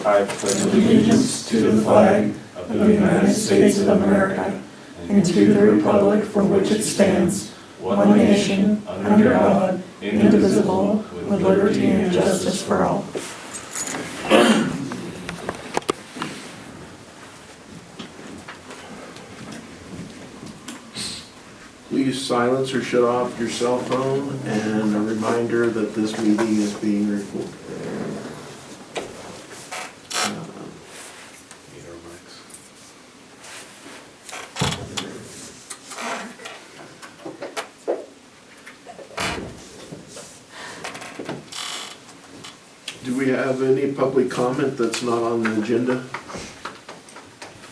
I pledge allegiance to the flag of the United States of America and to the republic for which it stands, one nation, under God, indivisible, with liberty and justice for all. Please silence or shut off your cell phone, and a reminder that this meeting is being recorded. Do we have any public comment that's not on the agenda?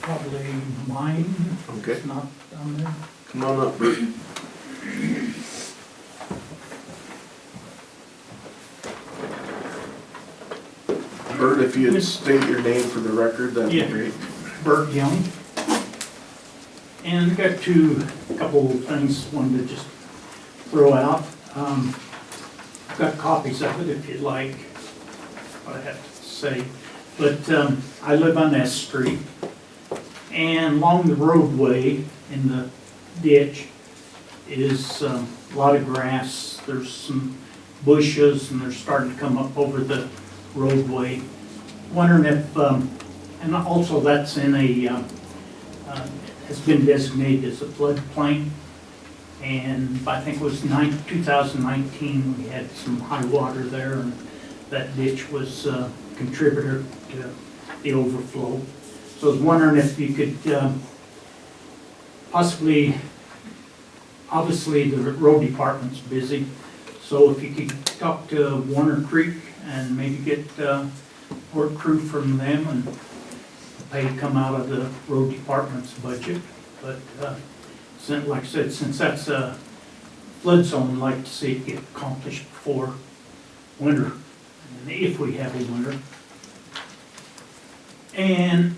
Probably mine. Okay. It's not on there. Come on up, Bert. Bert, if you'd state your name for the record, that'd be great. Bert Young. And I got a couple of things wanted to just throw out. I've got copies of it if you'd like, what I have to say. But I live on S Street, and along the roadway in the ditch is a lot of grass. There's some bushes, and they're starting to come up over the roadway. Wondering if, and also that's in a, has been designated as a floodplain. And I think it was 2019, we had some high water there, and that ditch was a contributor to the overflow. So I was wondering if you could possibly, obviously the road department's busy, so if you could talk to Warner Creek and maybe get work crew from them and pay to come out of the road department's budget. But like I said, since that's a flood zone, I'd like to see it get accomplished before winter, and if we have a winter. And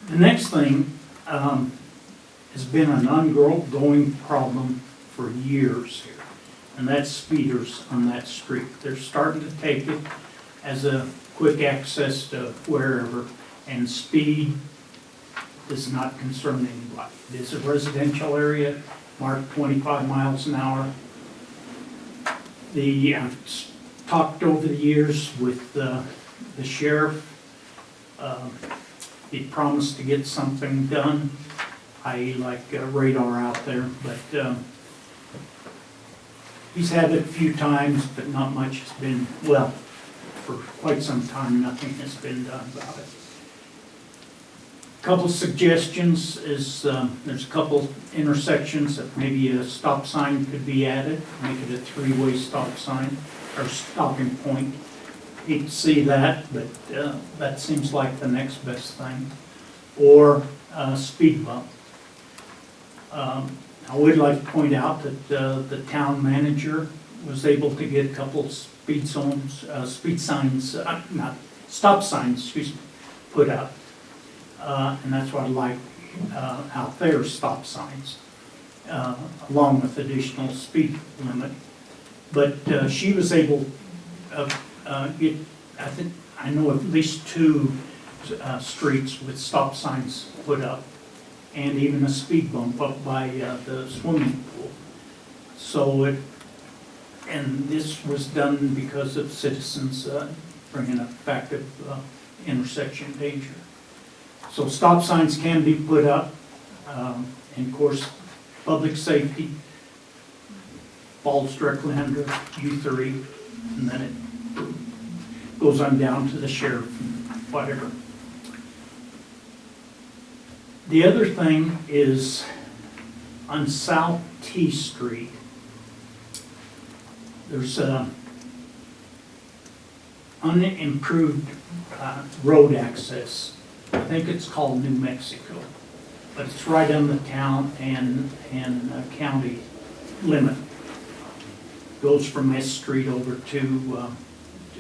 the next thing has been an ongoing problem for years here, and that's speeders on that street. They're starting to take it as a quick access to wherever, and speed does not concern anybody. It is a residential area, marked 25 miles an hour. I've talked over the years with the sheriff. He promised to get something done. I like radar out there, but he's had it a few times, but not much has been, well, for quite some time, nothing has been done about it. Couple suggestions is there's a couple intersections that maybe a stop sign could be added, make it a three-way stop sign or stopping point. Hate to see that, but that seems like the next best thing. Or a speed bump. I would like to point out that the town manager was able to get a couple speed signs, not stop signs, excuse me, put up. And that's what I like out there, stop signs, along with additional speed limit. But she was able to get, I know at least 2 streets with stop signs put up, and even a speed bump up by the swimming pool. So and this was done because of citizens bringing up fact of intersection danger. So stop signs can be put up, and of course, public safety falls directly under U3, and then it goes on down to the sheriff and whatever. The other thing is on South T Street, there's unimproved road access. I think it's called New Mexico, but it's right on the town and county limit. Goes from S Street over to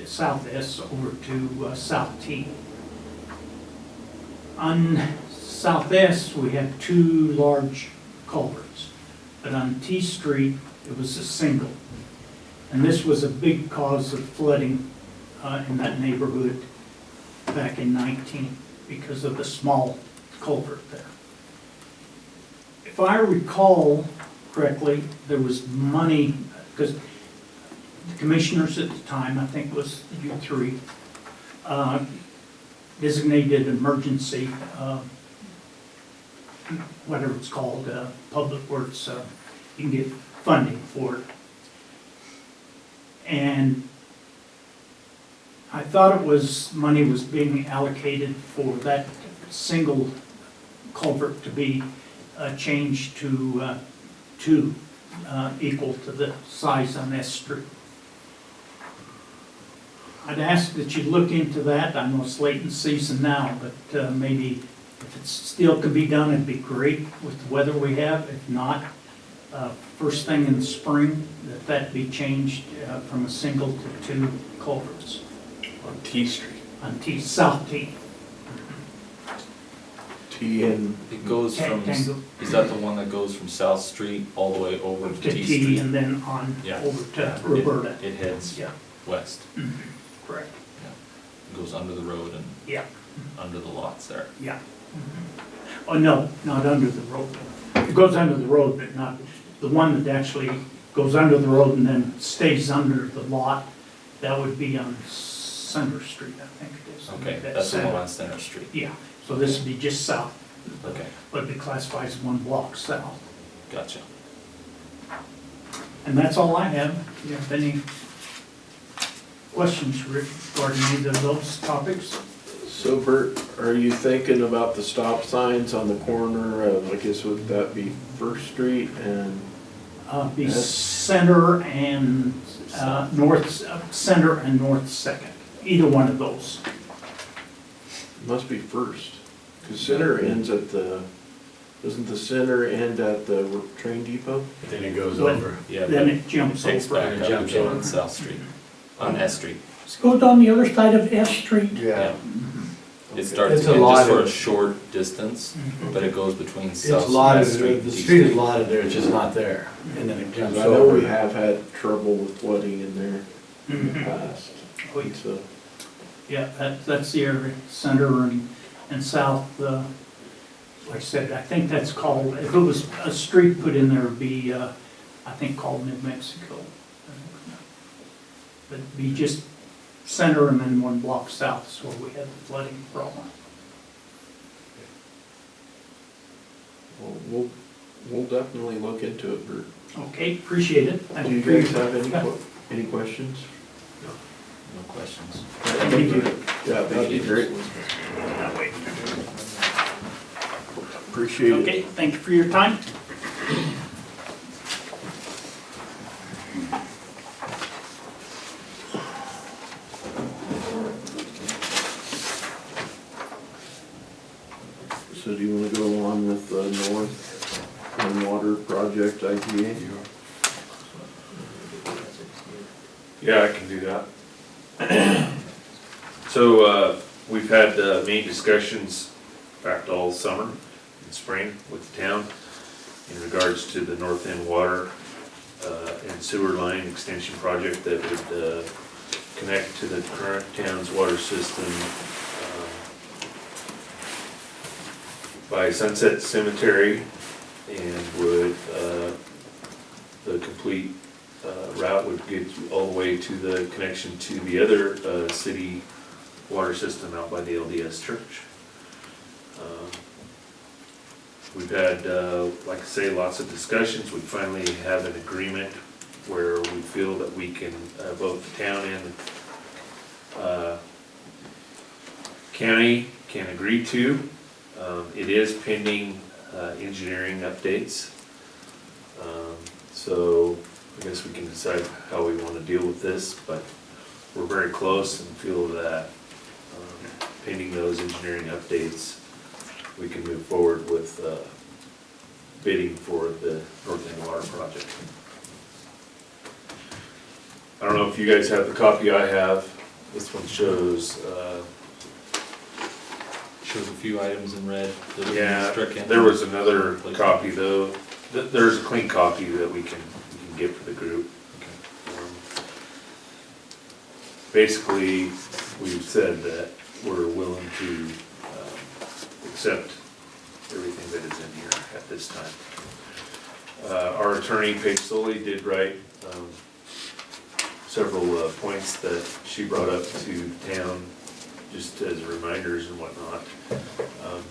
South S over to South T. On South S, we have 2 large culverts, but on T Street, it was a single. And this was a big cause of flooding in that neighborhood. back in 19 because of the small culvert there. If I recall correctly, there was money, because the commissioners at the time, I think it was you three, designated emergency, whatever it's called, public works, you can get funding for it. And I thought it was, money was being allocated for that single culvert to be changed to two, equal to the size on S Street. I'd ask that you look into that. I know it's late in the season now, but maybe if it still could be done, it'd be great with the weather we have. If not, first thing in the spring, that be changed from a single to two culverts. On T Street. On T, South T. T and It goes from, Tango. is that the one that goes from South Street all the way over to To T T Street? and then on Yeah. over to Yeah, Roberta. It heads Yeah, west. correct. It goes under the road and Yeah, under the lots there. yeah. Oh, no, not under the road. It goes under the road, but not, the one that actually goes under the road and then stays under the lot, that would be on Center Street, I think it is. Okay, That that's the center. one on Center Street. Yeah, so this would be just south, Okay, but it classifies as one block south. gotcha. And that's all I have. If you have any questions regarding either of those topics? so Bert, are you thinking about the stop signs on the corner of, I guess would that be First Street and, Be Yes. Center and North, Center and North Second, either one of those. must be First? Cause Center ends at the, doesn't the center end at the train depot? Then it goes When- over. Yeah, Then but it jumps takes over. back It up jumps again over. on South Street, on S Street. It goes on the other side of S Street. Yeah. It starts It's a again lot just for of- a short distance, but it goes between It's South lotted, S Street. the T street is lotted there, it's just not there. And then it Cause jumps I know we over. have had trouble with flooding in there in the past. Oh, yeah. So, Yeah, that's the area, Center and South, like I said, I think that's called, if it was a street put in there, it'd be, I think called New Mexico. But it'd be just Center and then one block south is where we had the flooding problem. we'll definitely look into it, Bert. Okay, appreciate it. Thank Do you for your- guys have any questions? No questions. Thank you. Yeah, that'd be great. That way. Appreciate it. Okay, thank you for your time. So do you wanna go along with the North and Water Project idea? Yeah, I can do that. So, we've had main discussions, in fact, all summer and spring with the town in regards to the North End Water and Sewer Line Extension Project that would connect to the current town's water system by Sunset Cemetery and would, the complete route would get you all the way to the connection to the other city water system out by the LDS church. We've had, like I say, lots of discussions. We finally have an agreement where we feel that we can, both the town and county can agree to. It is pending engineering updates. So I guess we can decide how we want to deal with this, but we're very close and feel that pending those engineering updates, we can move forward with bidding for the North End Water Project. I don't know if you guys have the copy I have. This one shows, Shows a few items in red that have been yeah, stricken. there was another copy though. There's a clean copy that we can get for the group. Okay. Basically, we've said that we're willing to accept everything that is in here at this time. Our attorney, Paige Soley, did write several points that she brought up to town, just as reminders and whatnot.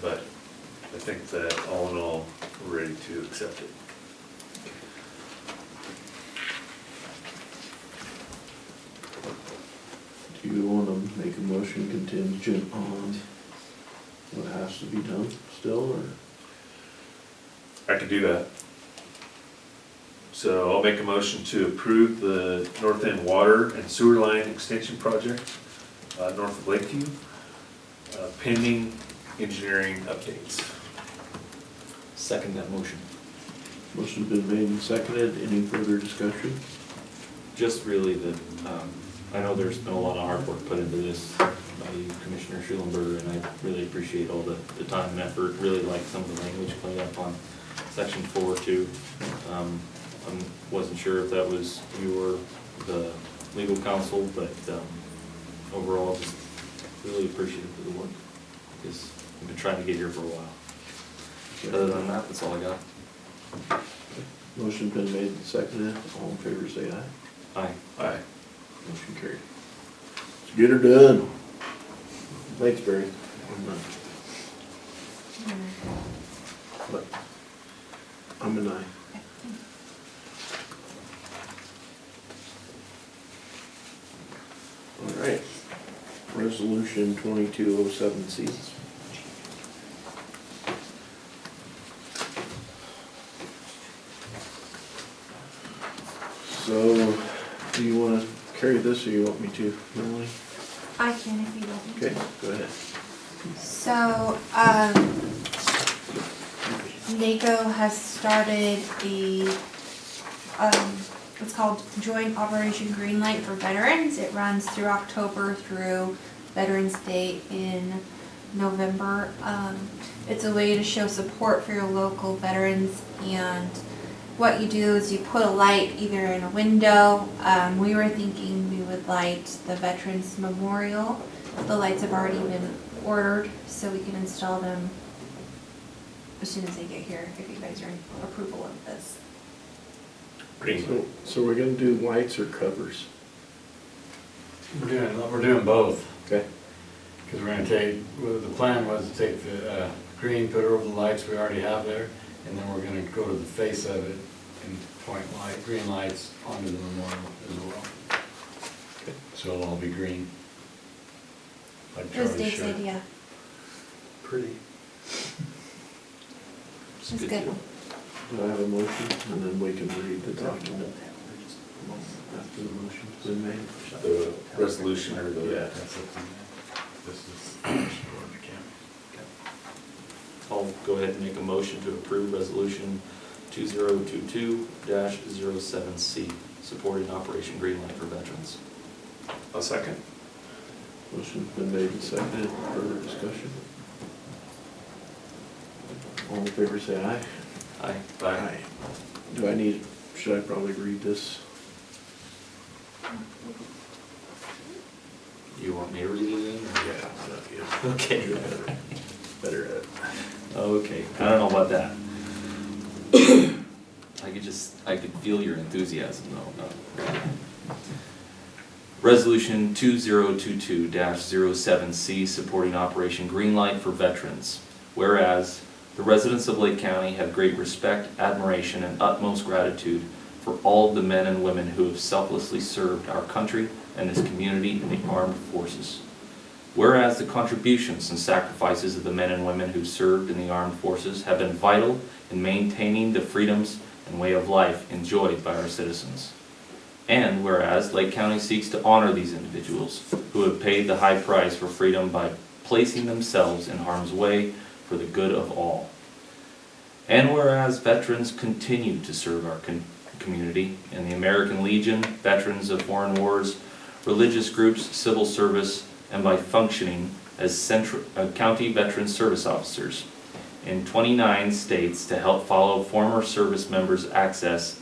But I think that all in all, we're ready to accept it. Do you wanna make a motion contingent on what has to be done still, or? I could do that. So I'll make a motion to approve the North End Water and Sewer Line Extension Project, north of Lakeview, pending engineering updates. Second that motion. Motion's been made and seconded. Any further discussion? Just really that, I know there's been a lot of hard work put into this by Commissioner Schulenberger, and I really appreciate all the time and effort. Really like some of the language cleaned up on section 4 too. I wasn't sure if that was you or the legal counsel, but overall, just really appreciative of the work, because I've been trying to get here for a while. Other than that, that's all I got. Motion's been made and seconded. All in favor, say aye. Aye. Aye. Motion carried. Let's get her done. Thanks, Barry. But I'm an aye. All right. Resolution 2207C. So, do you want to carry this or you want me to, Melanie? I can if you want me to. Okay, go ahead. So, NACO has started the, what's called Joint Operation Greenlight for Veterans. It runs through October through Veterans Day in November. It's a way to show support for your local veterans, and what you do is you put a light either in a window. We were thinking we would light the Veterans Memorial. The lights have already been ordered, so we can install them as soon as they get here, if you guys are in approval of this. So we're gonna do lights or covers? We're doing both, Okay. because we're gonna take, well, the plan was to take the green, put it over the lights we already have there, and then we're gonna go to the face of it and point green lights onto the memorial as well. Okay. So it'll all be green. Like It was Charlie's Dave's shirt. idea. Pretty. It's good. Do I have a motion? And then we can read the document after the motion's been made. The resolution or the. Yeah. That's up to you. This is for the camera. I'll go ahead and make a motion to approve resolution 2022-07C, supporting Operation Greenlight for veterans. A second. Motion's been made and seconded. Further discussion? All in favor, say aye. Aye. Aye. Do I need, should I probably read this? You want me to read it in? Yeah. Okay. You're better at it. Okay, I don't know about that. I could feel your enthusiasm though. No. Resolution 2022-07C, supporting Operation Greenlight for veterans. Whereas, the residents of Lake County have great respect, admiration, and utmost gratitude for all the men and women who have selflessly served our country and this community in the armed forces. Whereas the contributions and sacrifices of the men and women who served in the armed forces have been vital in maintaining the freedoms and way of life enjoyed by our citizens. And whereas Lake County seeks to honor these individuals who have paid the high price for freedom by placing themselves in harm's way for the good of all. And whereas veterans continue to serve our community in the American Legion, Veterans of Foreign Wars, religious groups, civil service, and by functioning as county veteran service officers in 29 states to help fellow former service members access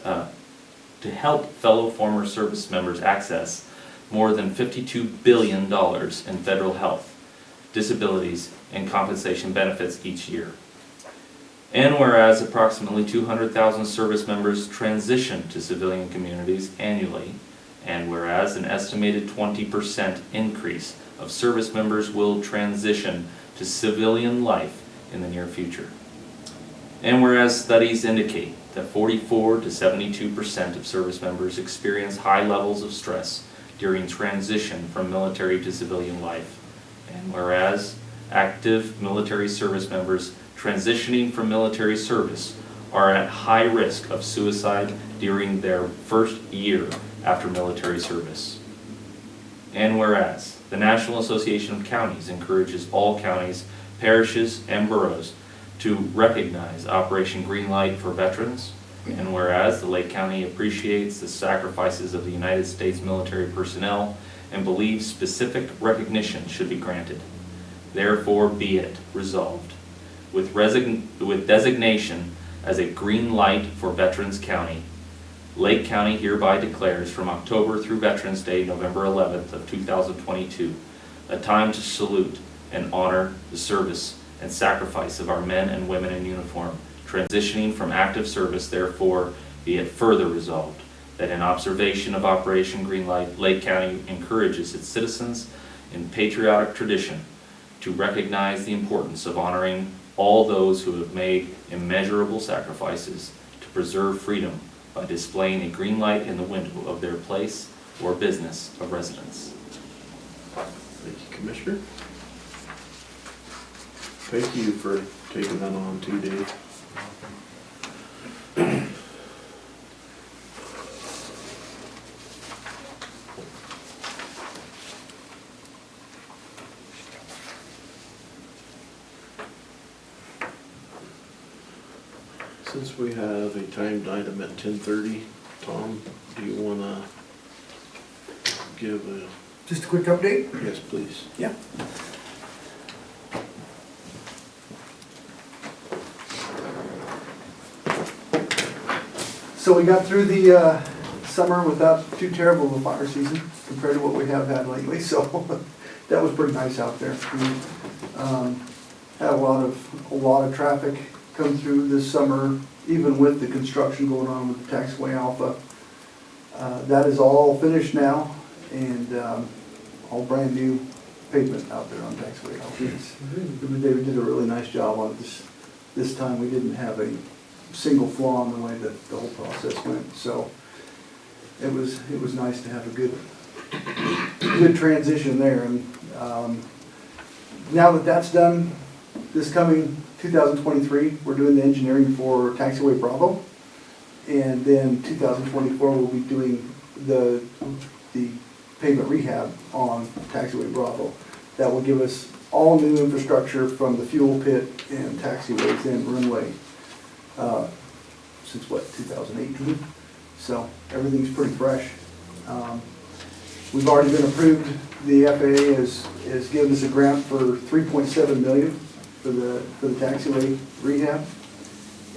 more than $52 billion in federal health, disabilities, and compensation benefits each year. And whereas approximately 200,000 service members transition to civilian communities annually, and whereas an estimated 20% increase of service members will transition to civilian life in the near future. And whereas studies indicate that 44 to 72% of service members experience high levels of stress during transition from military to civilian life, and whereas active military service members transitioning from military service are at high risk of suicide during their first year after military service. And whereas the National Association of Counties encourages all counties, parishes, and boroughs to recognize Operation Greenlight for veterans, and whereas the Lake County appreciates the sacrifices of the United States military personnel and believes specific recognition should be granted, therefore be it resolved, with designation as a green light for Veterans County, Lake County hereby declares from October through Veterans Day, November 11th of 2022, a time to salute and honor the service and sacrifice of our men and women in uniform, transitioning from active service. Therefore, be it further resolved that in observation of Operation Greenlight, Lake County encourages its citizens in patriotic tradition to recognize the importance of honoring all those who have made immeasurable sacrifices to preserve freedom by displaying a green light in the window of their place or business of residence. Thank you, Commissioner. Thank you for taking that on too, Dave. Since we have a timed item at 10:30, Tom, do you wanna give a, Just a quick update. yes, please. Yeah. So we got through the summer without too terrible of a fire season compared to what we have had lately, so that was pretty nice out there. We had a lot of traffic come through this summer, even with the construction going on with the taxiway Alpha. That is all finished now, and all brand new pavement out there on taxiway Alpha. They did a really nice job on it this time. We didn't have a single flaw in the way that the whole process went, so it was nice to have a good transition there. And now that that's done, this coming 2023, we're doing the engineering for taxiway Bravo, and then 2024 we'll be doing the pavement rehab on taxiway Bravo. That will give us all new infrastructure from the fuel pit and taxiways and runway since what, 2018? So everything's pretty fresh. We've already been approved. The FAA has given us a grant for $3.7 million for the taxiway rehab.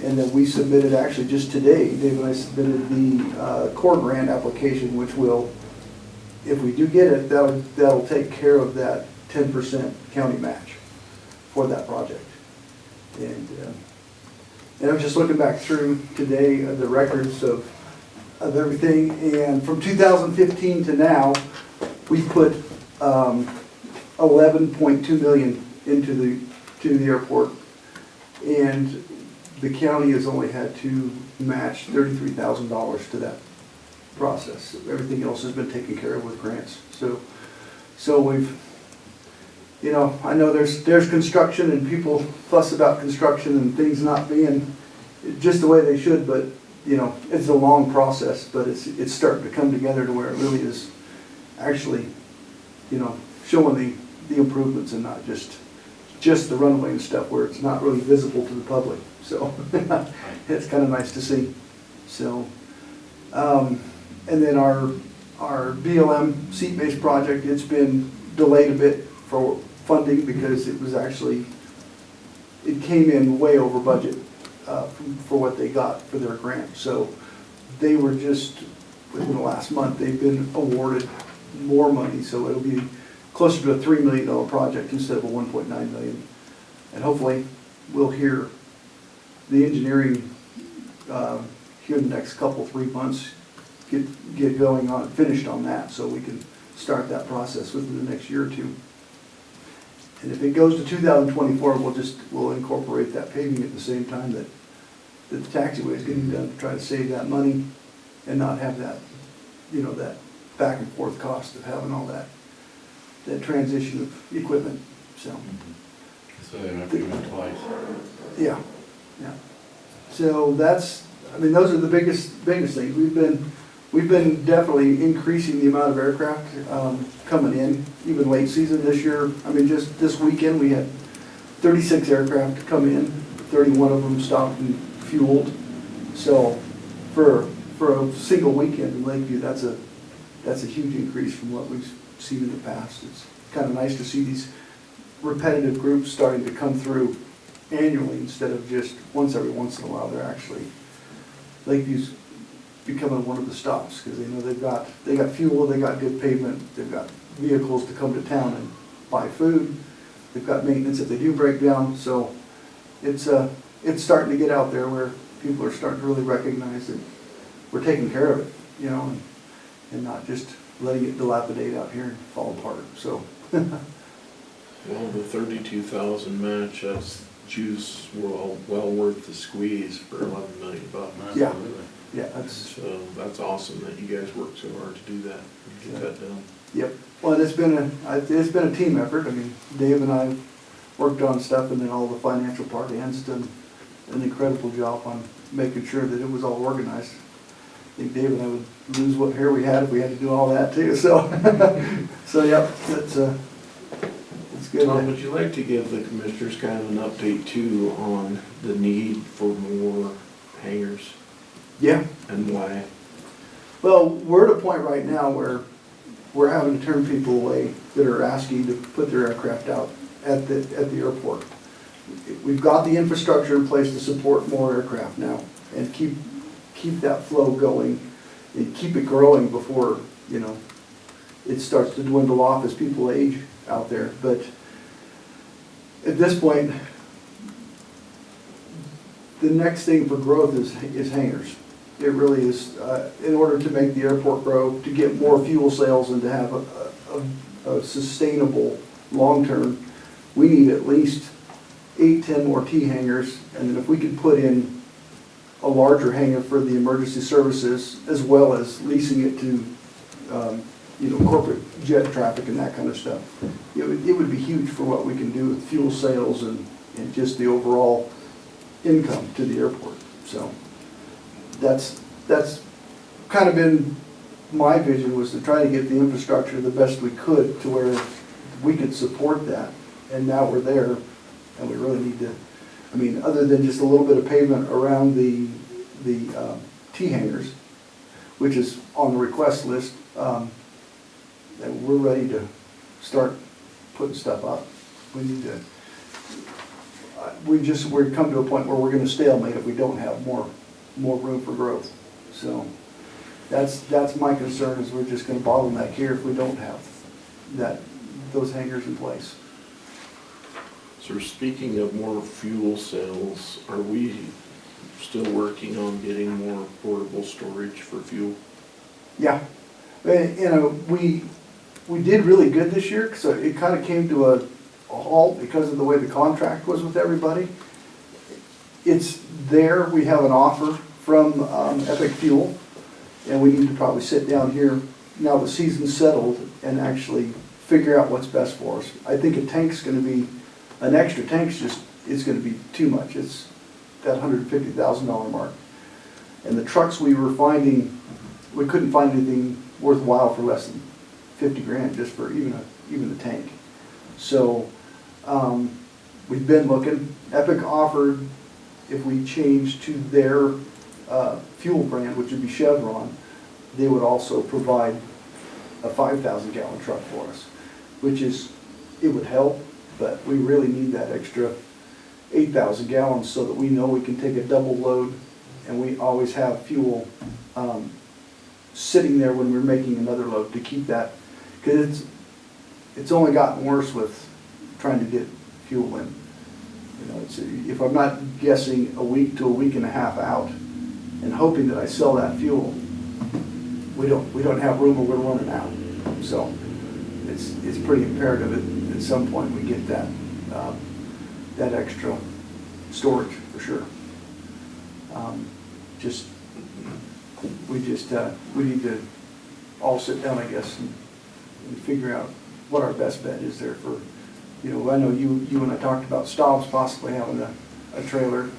And then we submitted, actually just today, Dave and I submitted the core grant application, which will, if we do get it, that'll take care of that 10% county match for that project. And I was just looking back through today the records of everything, and from 2015 to now, we put 11.2 million into the airport, and the county has only had to match $33,000 to that process. Everything else has been taken care of with grants. So we've, you know, I know there's construction and people fuss about construction and things not being just the way they should, but you know, it's a long process, but it's starting to come together to where it really is actually, you know, showing the improvements and not just the runway and stuff where it's not really visible to the public. So it's kind of nice to see. So, and then our BLM seat-based project, it's been delayed a bit for funding because it came in way over budget for what they got for their grant. So they were just, within the last month, they've been awarded more money, so it'll be closer to a $3 million project instead of a $1.9 million. And hopefully, we'll hear the engineering here in the next couple, 3 months, get going on, finished on that, so we can start that process within the next year or two. And if it goes to 2024, we'll incorporate that paving at the same time that the taxiway is getting done, to try to save that money and not have that, that back and forth cost of having all that transition of equipment, so. So they don't have to do it twice. Yeah, yeah. So those are the biggest things. We've been definitely increasing the amount of aircraft coming in, even late season this year. Just this weekend, we had 36 aircraft come in, 31 of them stopped and fueled. So for a single weekend in Lakeview, that's a huge increase from what we've seen in the past. It's kind of nice to see these repetitive groups starting to come through annually instead of just once every once in a while. They're actually, Lakeview's becoming one of the stops, because they know they got fuel, they got good pavement, they've got vehicles to come to town and buy food, they've got maintenance if they do break down. So it's starting to get out there where people are starting to really recognize that we're taking care of it, and not just letting it dilapidate out here and fall apart. So Well, the 32,000 match, that's juice well worth the squeeze for 11 million bucks. Yeah. Absolutely. yeah, that's. So that's awesome that you guys worked so hard to do that, and get that done. Yep. Well, it's been a team effort. Dave and I worked on stuff, and then all the financial part. Ann's done an incredible job on making sure that it was all organized. I think Dave and I would lose what hair we had if we had to do all that too. So, yep, it's good. Tom, would you like to give the commissioners kind of an update too on the need for more hangars Yeah. and why? Well, we're at a point right now where we're having to turn people away that are asking to put their aircraft out at the airport. We've got the infrastructure in place to support more aircraft now and keep that flow going and keep it growing before, it starts to dwindle off as people age out there. But at this point, the next thing for growth is hangars. It really is, in order to make the airport grow, to get more fuel sales and to have a sustainable long-term, we need at least 8-10 more T hangars. And then if we could put in a larger hangar for the emergency services, as well as leasing it to, corporate jet traffic and that kind of stuff, it would be huge for what we can do with fuel sales and just the overall income to the airport. So that's kind of been my vision, was to try to get the infrastructure the best we could to where we could support that. And now we're there, and we really need to, other than just a little bit of pavement around the T hangars, which is on the request list, and we're ready to start putting stuff up. We need to, we're come to a point where we're gonna stalemate if we don't have more room for growth. So that's my concern, is we're just gonna bottleneck here if we don't have those hangars in place. So speaking of more fuel sales, are we still working on getting more portable storage for fuel? Yeah, we did really good this year, so it kind of came to a halt because of the way the contract was with everybody. It's there, we have an offer from Epic Fuel, and we need to probably sit down here, now the season's settled, and actually figure out what's best for us. I think an extra tank's it's gonna be too much. It's that $150,000 mark. And the trucks we were finding, we couldn't find anything worthwhile for less than 50 grand just for even a tank. So we've been looking. Epic offered, if we change to their fuel brand, which would be Chevron, they would also provide a 5,000 gallon truck for us, it would help, but we really need that extra 8,000 gallons so that we know we can take a double load, and we always have fuel sitting there when we're making another load to keep that, because it's only gotten worse with trying to get fuel in. You know, if I'm not guessing a week to a week and a half out and hoping that I sell that fuel, we don't have room or we're running out. So it's pretty imperative at some point we get that, that extra storage for sure. We need to all sit down, I guess, and figure out what our best bet is there for, you know, I know you and I talked about Staub's possibly having a trailer,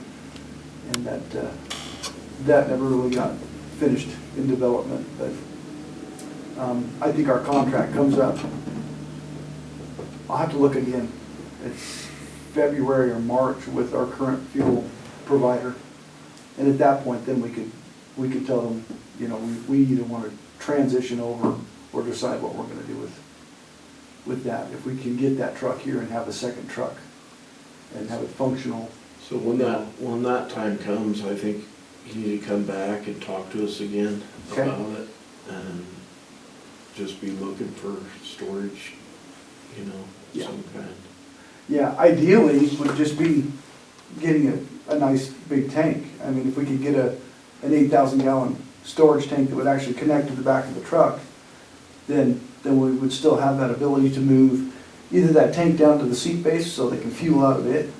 and that never really got finished in development, but I think our contract comes up, I'll have to look again, it's February or March with our current fuel provider, and at that point then we could tell them, you know, we either want to transition over or decide what we're going to do with that. If we can get that truck here and have a second truck and have it functional. So when that time comes, I think you need to come back and talk to us again Okay. about it, and just be looking for storage, you know, Yeah. some kind. Yeah, ideally would just be getting a nice big tank. I mean, if we could get an 8,000 gallon storage tank that would actually connect to the back of the truck, then we would still have that ability to move either that tank down to the seat base so they can fuel out of it,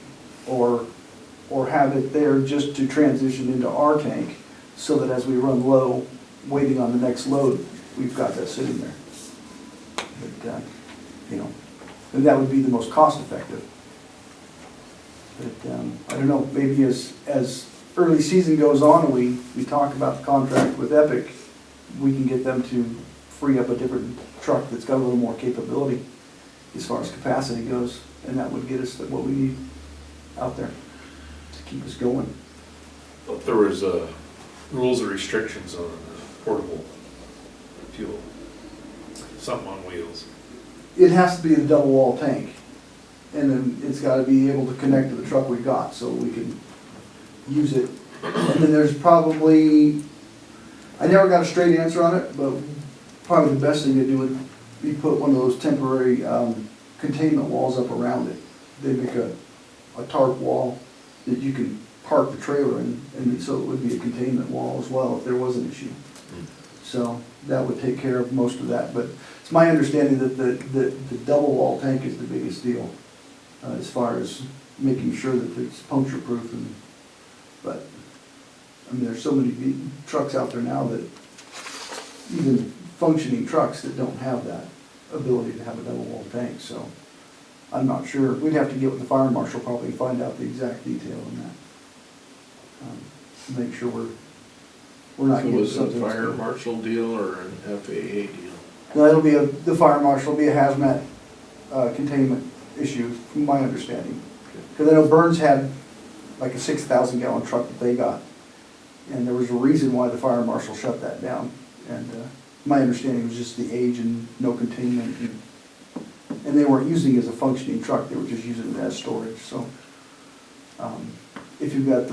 or have it there just to transition into our tank so that as we run low, waiting on the next load, we've got that sitting there. But, you know, and that would be the most cost effective. But I don't know, maybe as early season goes on and we talk about the contract with Epic, we can get them to free up a different truck that's got a little more capability as far as capacity goes, and that would get us what we need out there to keep us going. Thought there was rules or restrictions on portable fuel, something on wheels. It has to be a double wall tank, and then it's got to be able to connect to the truck we got so we can use it. And then there's probably, I never got a straight answer on it, but probably the best thing to do would be put one of those temporary containment walls up around it. They make a tarp wall that you can park the trailer in, and so it would be a containment wall as well if there was an issue. So that would take care of most of that, but it's my understanding that the double wall tank is the biggest deal as far as making sure that it's puncture proof. But I mean, there's so many trucks out there now that, even functioning trucks, that don't have that ability to have a double wall tank. So I'm not sure. We'd have to get with the fire marshal probably and find out the exact detail on that. To make sure we're not So getting was it a something. fire marshal deal or an FAA deal? No, it'll be the fire marshal, will be a hazmat containment issue, from my understanding. Because I know Burns had like a 6,000 gallon truck that they got, and there was a reason why the fire marshal shut that down. And my understanding was just the age and no containment, and they weren't using it as a functioning truck, they were just using it as storage. So if you've got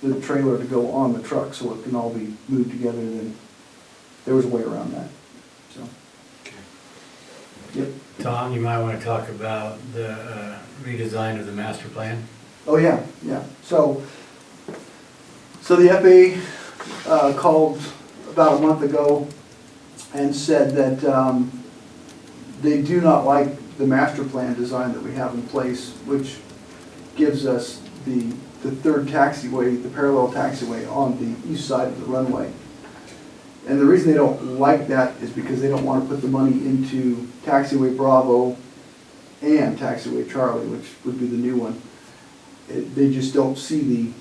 the trailer to go on the truck so it can all be moved together, then there was a way around that. So. Yep. Tom, you might want to talk about the redesign of the master plan. Oh, yeah. So the FAA called about a month ago and said that they do not like the master plan design that we have in place, which gives us the third taxiway, the parallel taxiway on the east side of the runway. And the reason they don't like that is because they don't want to put the money into taxiway Bravo and taxiway Charlie, which would be the new one. They just don't see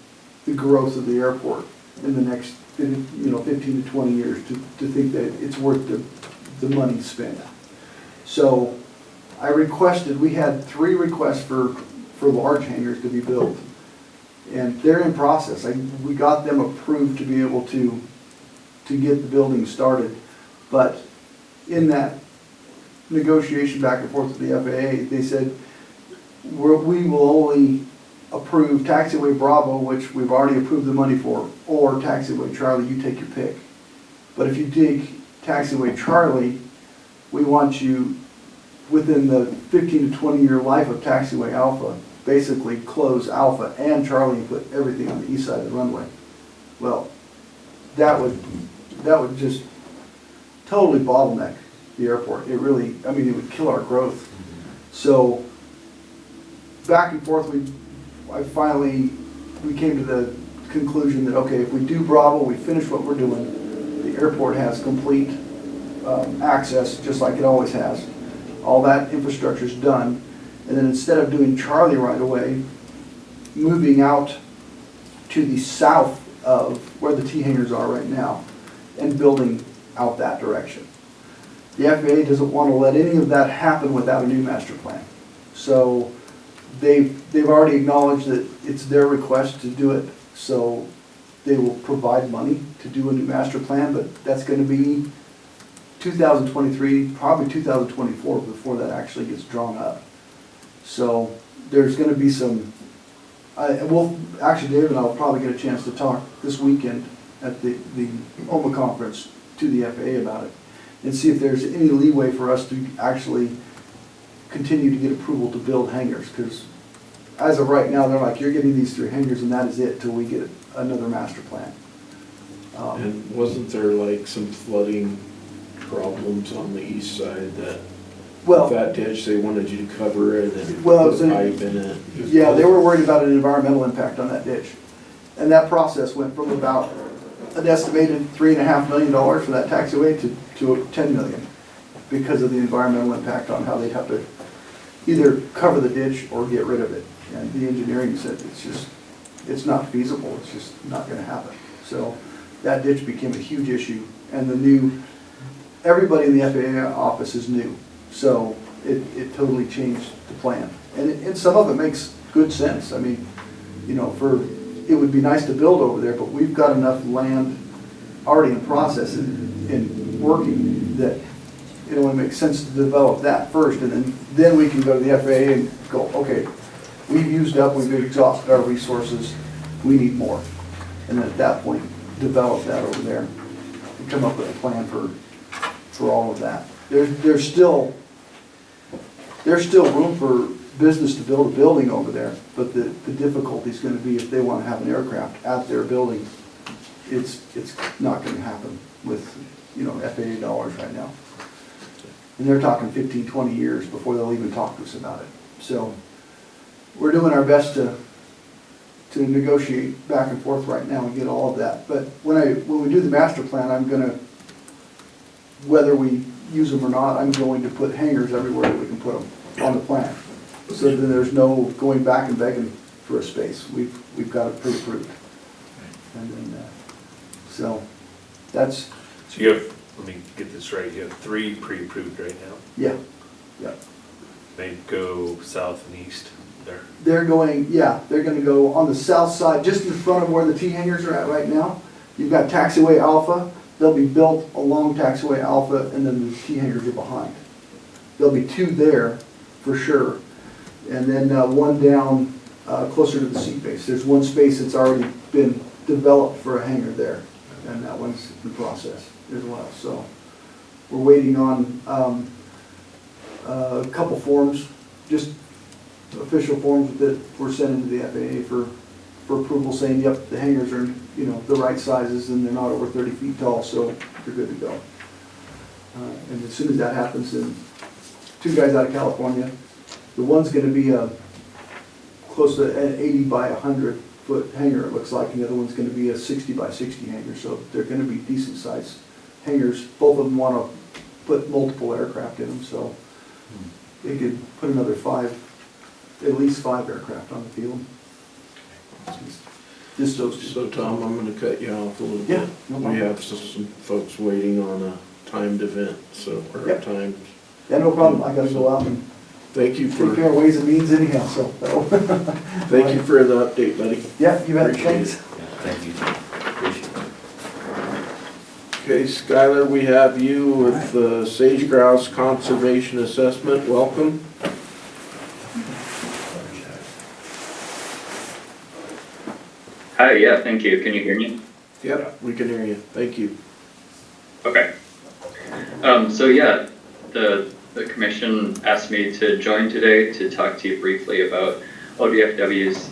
the growth of the airport in the next 15 to 20 years to think that it's worth the money spent. So I requested, we had 3 requests for large hangars to be built, and they're in process. We got them approved to be able to get the building started, but in that negotiation back and forth with the FAA, they said we will only approve taxiway Bravo, which we've already approved the money for, or taxiway Charlie, you take your pick. But if you take taxiway Charlie, we want within the 15 to 20-year life of taxiway Alpha, basically close Alpha and Charlie and put everything on the east side of the runway. Well, that would just totally bottleneck the airport. It really, I mean, it would kill our growth. So back and forth, we came to the conclusion that, okay, if we do Bravo, we finish what we're doing, the airport has complete access, just like it always has. All that infrastructure's done. And then instead of doing Charlie right away, moving out to the south of where the T-hangars are right now and building out that direction. The FAA doesn't want to let any of that happen without a new master plan. So they've already acknowledged that it's their request to do it. So they will provide money to do a new master plan, but that's going to be 2023, probably 2024 before that actually gets drawn up. So there's going to be some, actually Dave and I will probably get a chance to talk this weekend at the OMA conference to the FAA about it and see if there's any leeway for us to actually continue to get approval to build hangars, because as of right now, they're like, you're getting these 3 hangars and that is it till we get another master plan. And wasn't there like some flooding problems on the east side that, Well, that ditch, they wanted you to cover it and Well, put it's a an- pipe in it? yeah, they were worried about an environmental impact on that ditch. And that process went from about an estimated $3.5 million for that taxiway to 10 million because of the environmental impact on how they'd have to either cover the ditch or get rid of it. And the engineering said it's not feasible, it's just not gonna happen. So that ditch became a huge issue, and everybody in the FAA office is new. So it totally changed the plan. And some of it makes good sense. I mean, you know, it would be nice to build over there, but we've got enough land already in process and working that it only makes sense to develop that first, and then we can go to the FAA and go, okay, we've exhausted our resources, we need more. And then at that point, develop that over there and come up with a plan for all of that. There's still room for business to build a building over there, but the difficulty is going to be if they want to have an aircraft at their building, it's not going to happen with, you know, FAA dollars right now. And they're talking 15, 20 years before they'll even talk to us about it. So we're doing our best to negotiate back and forth right now and get all of that. But when we do the master plan, I'm gonna, whether we use them or not, I'm going to put hangars everywhere that we can put them on the plan. So then there's no going back and begging for a space. We've got it pre-approved. And then, so that's, So you have, let me get this right, you have 3 pre-approved right now? yeah. They go south and east there? They're going to go on the south side, just in front of where the T-hangars are at right now. You've got taxiway Alpha. They'll be built along taxiway Alpha, and then the T-hangars are behind. There'll be 2 there for sure. And then one down closer to the seat base. There's one space that's already been developed for a hangar there, and that one's in process as well. So we're waiting on a couple forms, just official forms that were sent into the FAA for approval, saying, yep, the hangars are, you know, the right sizes and they're not over 30 feet tall, so you're good to go. And as soon as that happens, then 2 guys out of California, the one's going to be close to an 80 by 100 foot hangar, it looks like, and the other one's going to be a 60 by 60 hangar, so they're going to be decent sized hangars. Both of them want to put multiple aircraft in them, so they could put another 5, at least 5 aircraft on the field. Just those 2. So Tom, I'm gonna cut you off a little Yeah, bit. no We problem. have some folks waiting on a timed event, so, or a Yep. timed. Yeah, no problem, I gotta go out and Thank you take for, care of Ways and Means anyhow, so. thank you for the update, buddy. Yeah, you bet, Appreciate thanks. Thank you. Appreciate it. Okay, Skylar, we have you with the Sage Grouse Conservation Assessment. Welcome. Hi, yeah, thank you. Can you hear me? Yep, we can hear you. Thank you. Okay. So yeah, the the commission asked me to join today to talk to you briefly about ODFW's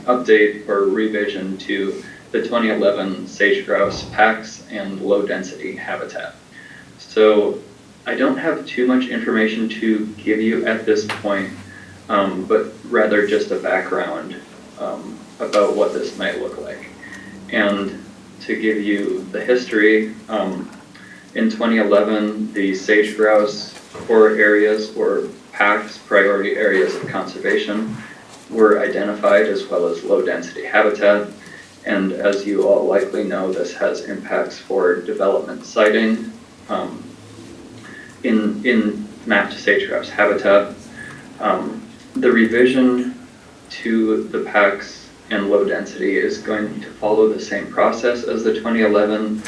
update or revision to the 2011 sage grouse packs and low density habitat. So I don't have too much information to give you at this point, but rather just a background about what this might look like. And to give you the history, in 2011, the sage grouse core areas or packs, priority areas of conservation, were identified as well as low density habitat. And as you all likely know, this has impacts for development siting in mapped sage grouse habitat. The revision to the packs and low density is going to follow the same process as the 2011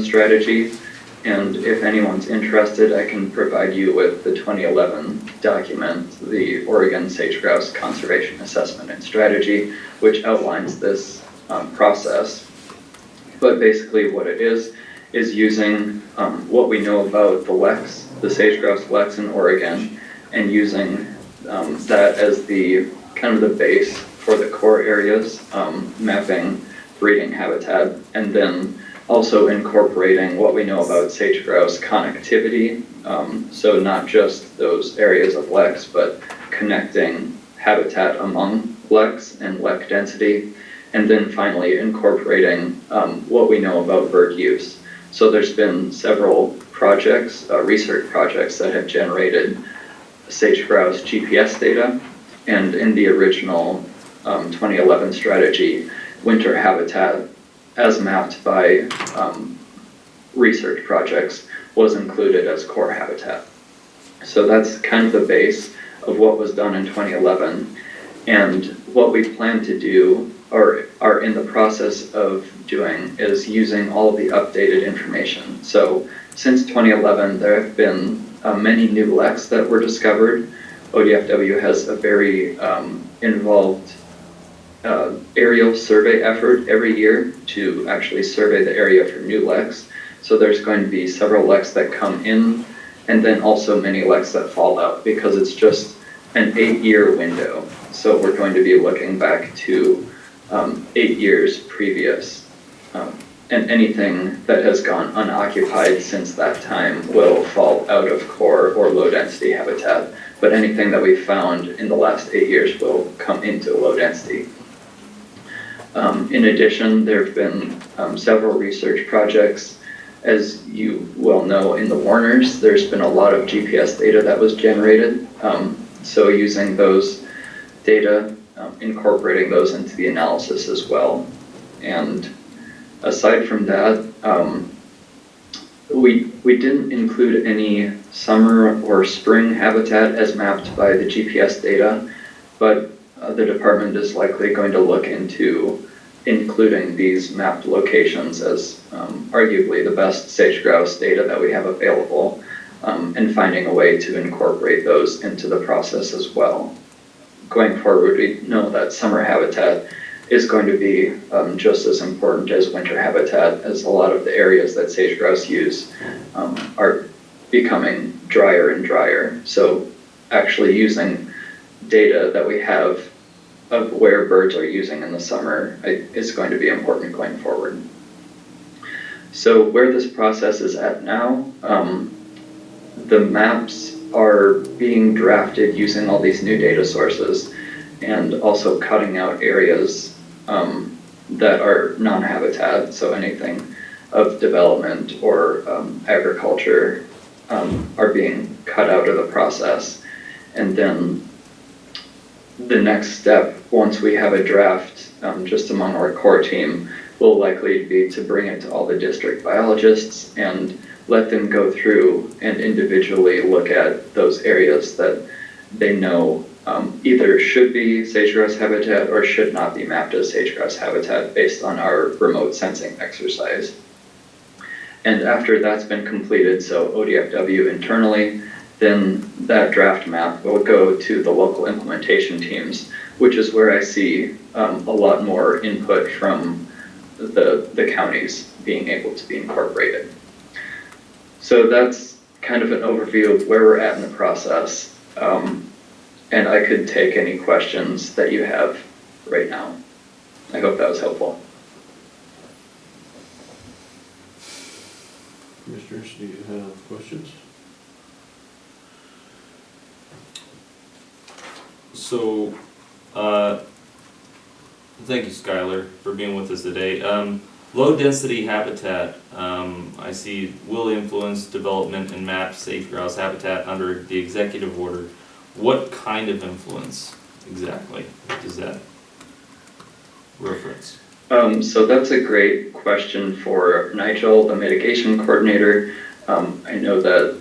strategy. And if anyone's interested, I can provide you with the 2011 document, the Oregon Sage Grouse Conservation Assessment and Strategy, which outlines this process. But basically what it is using what we know about the leks, the sage grouse leks in Oregon, and using that as the kind of the base for the core areas, mapping breeding habitat, and then also incorporating what we know about sage grouse connectivity, so not just those areas of leks, but connecting habitat among leks and lek density, and then finally incorporating what we know about bird use. So there's been several projects, research projects that have generated sage grouse GPS data, and in the original 2011 strategy, winter habitat as mapped by research projects was included as core habitat. So that's kind of the base of what was done in 2011, and what we plan to do or are in the process of doing is using all of the updated information. So since 2011, there have been many new leks that were discovered. ODFW has a very involved aerial survey effort every year to actually survey the area for new leks. So there's going to be several leks that come in, and then also many leks that fall out, because it's just an 8-year window. So we're going to be looking back to 8 years previous, and anything that has gone unoccupied since that time will fall out of core or low density habitat, but anything that we found in the last 8 years will come into low density. In addition, there have been several research projects. As you well know, in the Warners, there's been a lot of GPS data that was generated. So using those data, incorporating those into the analysis as well. And aside from that, we didn't include any summer or spring habitat as mapped by the GPS data, but the department is likely going to look into including these mapped locations as arguably the best sage grouse data that we have available, and finding a way to incorporate those into the process as well. Going forward, we know that summer habitat is going to be just as important as winter habitat, as a lot of the areas that sage grouse use are becoming drier and drier. So actually using data that we have of where birds are using in the summer is going to be important going forward. So where this process is at now, the maps are being drafted using all these new data sources, and also cutting out areas that are non-habitat, so anything of development or agriculture are being cut out of the process. And then the next step, once we have a draft just among our core team, will likely be to bring it to all the district biologists and let them go through and individually look at those areas that they know either should be sage grouse habitat or should not be mapped as sage grouse habitat based on our remote sensing exercise. And after that's been completed, so ODFW internally, then that draft map will go to the local implementation teams, which is where I see a lot more input from the counties being able to be incorporated. So that's kind of an overview of where we're at in the process. And I could take any questions that you have right now. I hope that was helpful. Commissioners, do you have questions? So, thank you, Skylar, for being with us today. Low-density habitat, I see will influence development and map safe grouse habitat under the executive order. What kind of influence exactly does that reference? So that's a great question for Nigel, the mitigation coordinator. I know that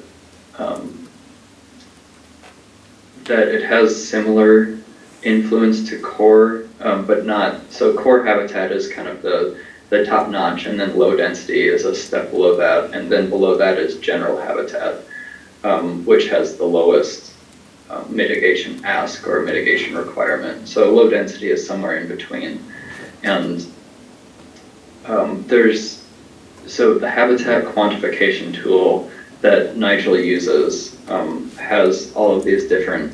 that it has similar influence to core, but not, so core habitat is kind of the top notch, and then low density is a step below that, and then below that is general habitat, which has the lowest mitigation ask or mitigation requirement. So low density is somewhere in between. And so the habitat quantification tool that Nigel uses has all of these different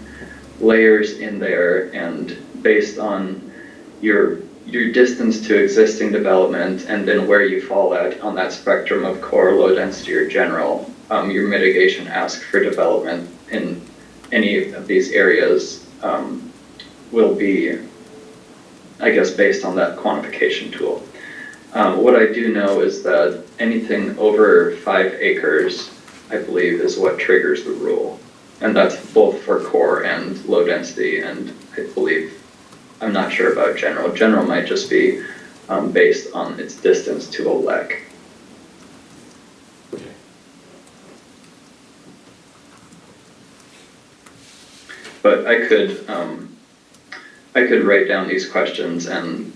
layers in there, and based on your distance to existing development and then where you fall at on that spectrum of core, low density, or general, your mitigation ask for development in any of these areas will be, I guess, based on that quantification tool. What I do know is that anything over 5 acres, I believe, is what triggers the rule. And that's both for core and low density, and I believe, I'm not sure about general. General might just be based on its distance to a lek. Okay. But I could write down these questions and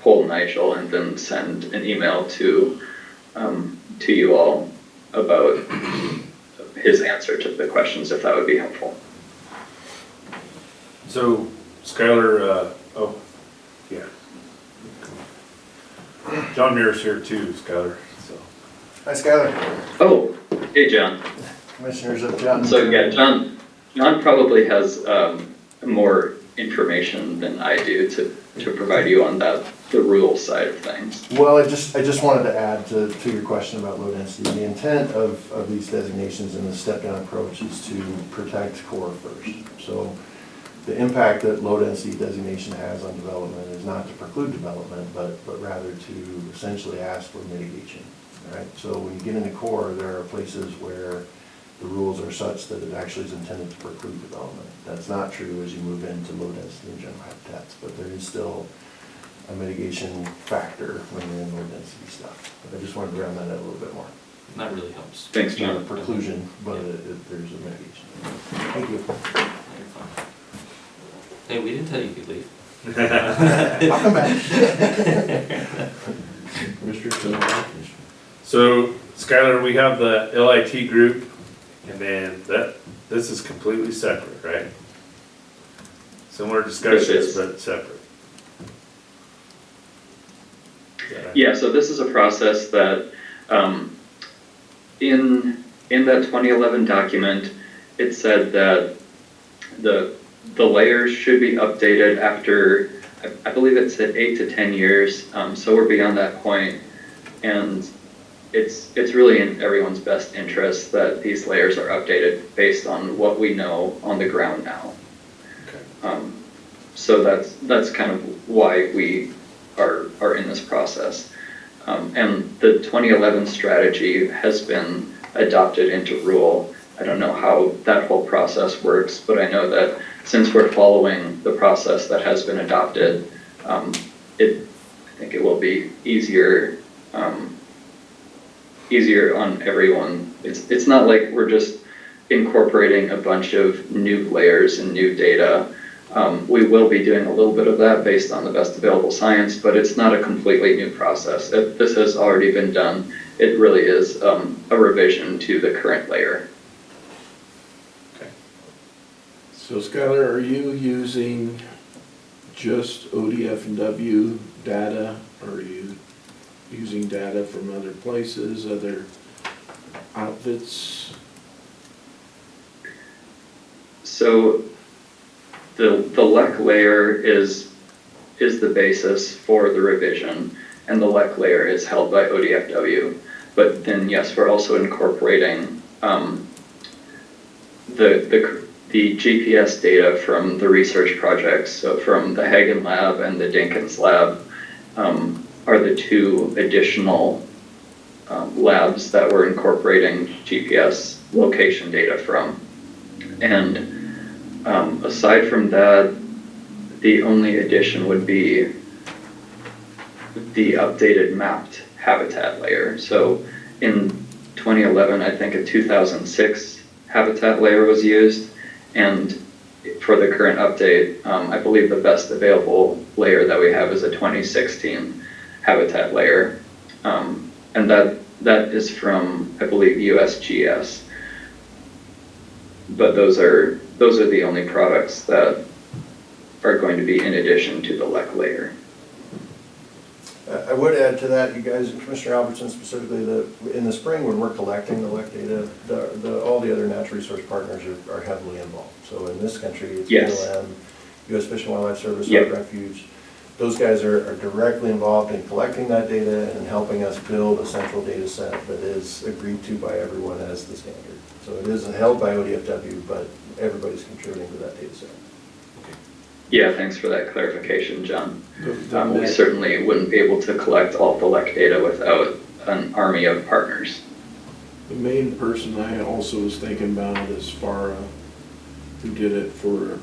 poll Nigel and then send an email to you all about his answer to the questions, if that would be helpful. So Skylar, oh, yeah. John Muir's here too, Skylar, so. Hi, Skylar. Oh, hey, John. Commissioners of John. So yeah, John probably has more information than I do to provide you on the rule side of things. Well, I just wanted to add to your question about low density. The intent of these designations and the step-down approach is to protect core first. So the impact that low density designation has on development is not to preclude development, but rather to essentially ask for mitigation, right? So when you get into core, there are places where the rules are such that it actually is intended to preclude development. That's not true as you move into low density and general habitats, but there is still a mitigation factor when you're in low density stuff. But I just wanted to round that out a little bit more. That really helps. Thanks, It's not a John. preclusion, but there's a mitigation. Thank you. You're fine. Hey, we didn't tell you you could leave. I'll come back. Mr. Phil. So Skylar, we have the LIT group, and then this is completely separate, right? Similar discussions, but separate. Yeah, so this is a process that in that 2011 document, it said that the layers should be updated after, I believe it said 8 to 10 years, so we're beyond that point, and it's really in everyone's best interest that these layers are updated based on what we know on the ground now. Okay. So that's kind of why we are in this process. And the 2011 strategy has been adopted into rule. I don't know how that whole process works, but I know that since we're following the process that has been adopted, I think it will be easier on everyone. It's not like we're just incorporating a bunch of new layers and new data. We will be doing a little bit of that based on the best available science, but it's not a completely new process. This has already been done. It really is a revision to the current layer. Okay. So Skylar, are you using just ODF and W data? Or are you using data from other places, other outfits? So the LEC layer is the basis for the revision, and the LEC layer is held by ODFW. But then, yes, we're also incorporating the GPS data from the research projects. So from the Hagen lab and the Dinkins lab are the two additional labs that we're incorporating GPS location data from. And aside from that, the only addition would be the updated mapped habitat layer. So in 2011, I think a 2006 habitat layer was used, and for the current update, I believe the best available layer that we have is a 2016 habitat layer, and that is from, I believe, USGS. But those are the only products that are going to be in addition to the LEC layer. I would add to that, you guys, Commissioner Albertson specifically, in the spring when we're collecting the LEC data, all the other natural resource partners are heavily involved. So in this country, it's Yes. BLM, U.S. Fish and Wildlife Service, Yep. Art Refuge. Those guys are directly involved in collecting that data and helping us build a central data set that is agreed to by everyone as the standard. So it is held by ODFW, but everybody's contributing to that data set. Yeah, thanks for that clarification, John. We The certainly wouldn't be able to collect all the LEC data without an army of partners. main person I also was thinking about is Farah, who did it for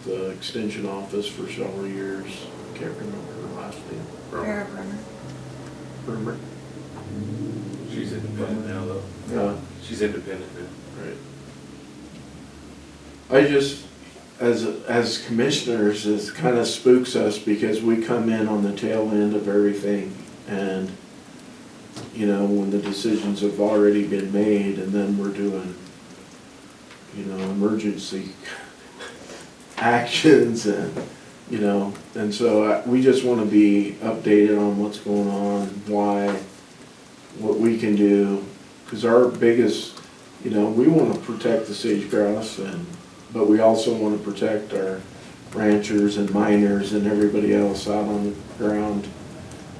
the extension office for several years. Can't remember her last name. Fair Bremer. Remember? She's independent now, though. Yeah. She's independent now. Right. I just, as commissioners, it kind of spooks us because we come in on the tail end of everything, and you know, when the decisions have already been made, and then we're doing, you know, emergency actions, and you know, and so we just want to be updated on what's going on, why, what we can do, because our biggest, you know, we want to protect the sage grouse, but we also want to protect our ranchers and miners and everybody else out on the ground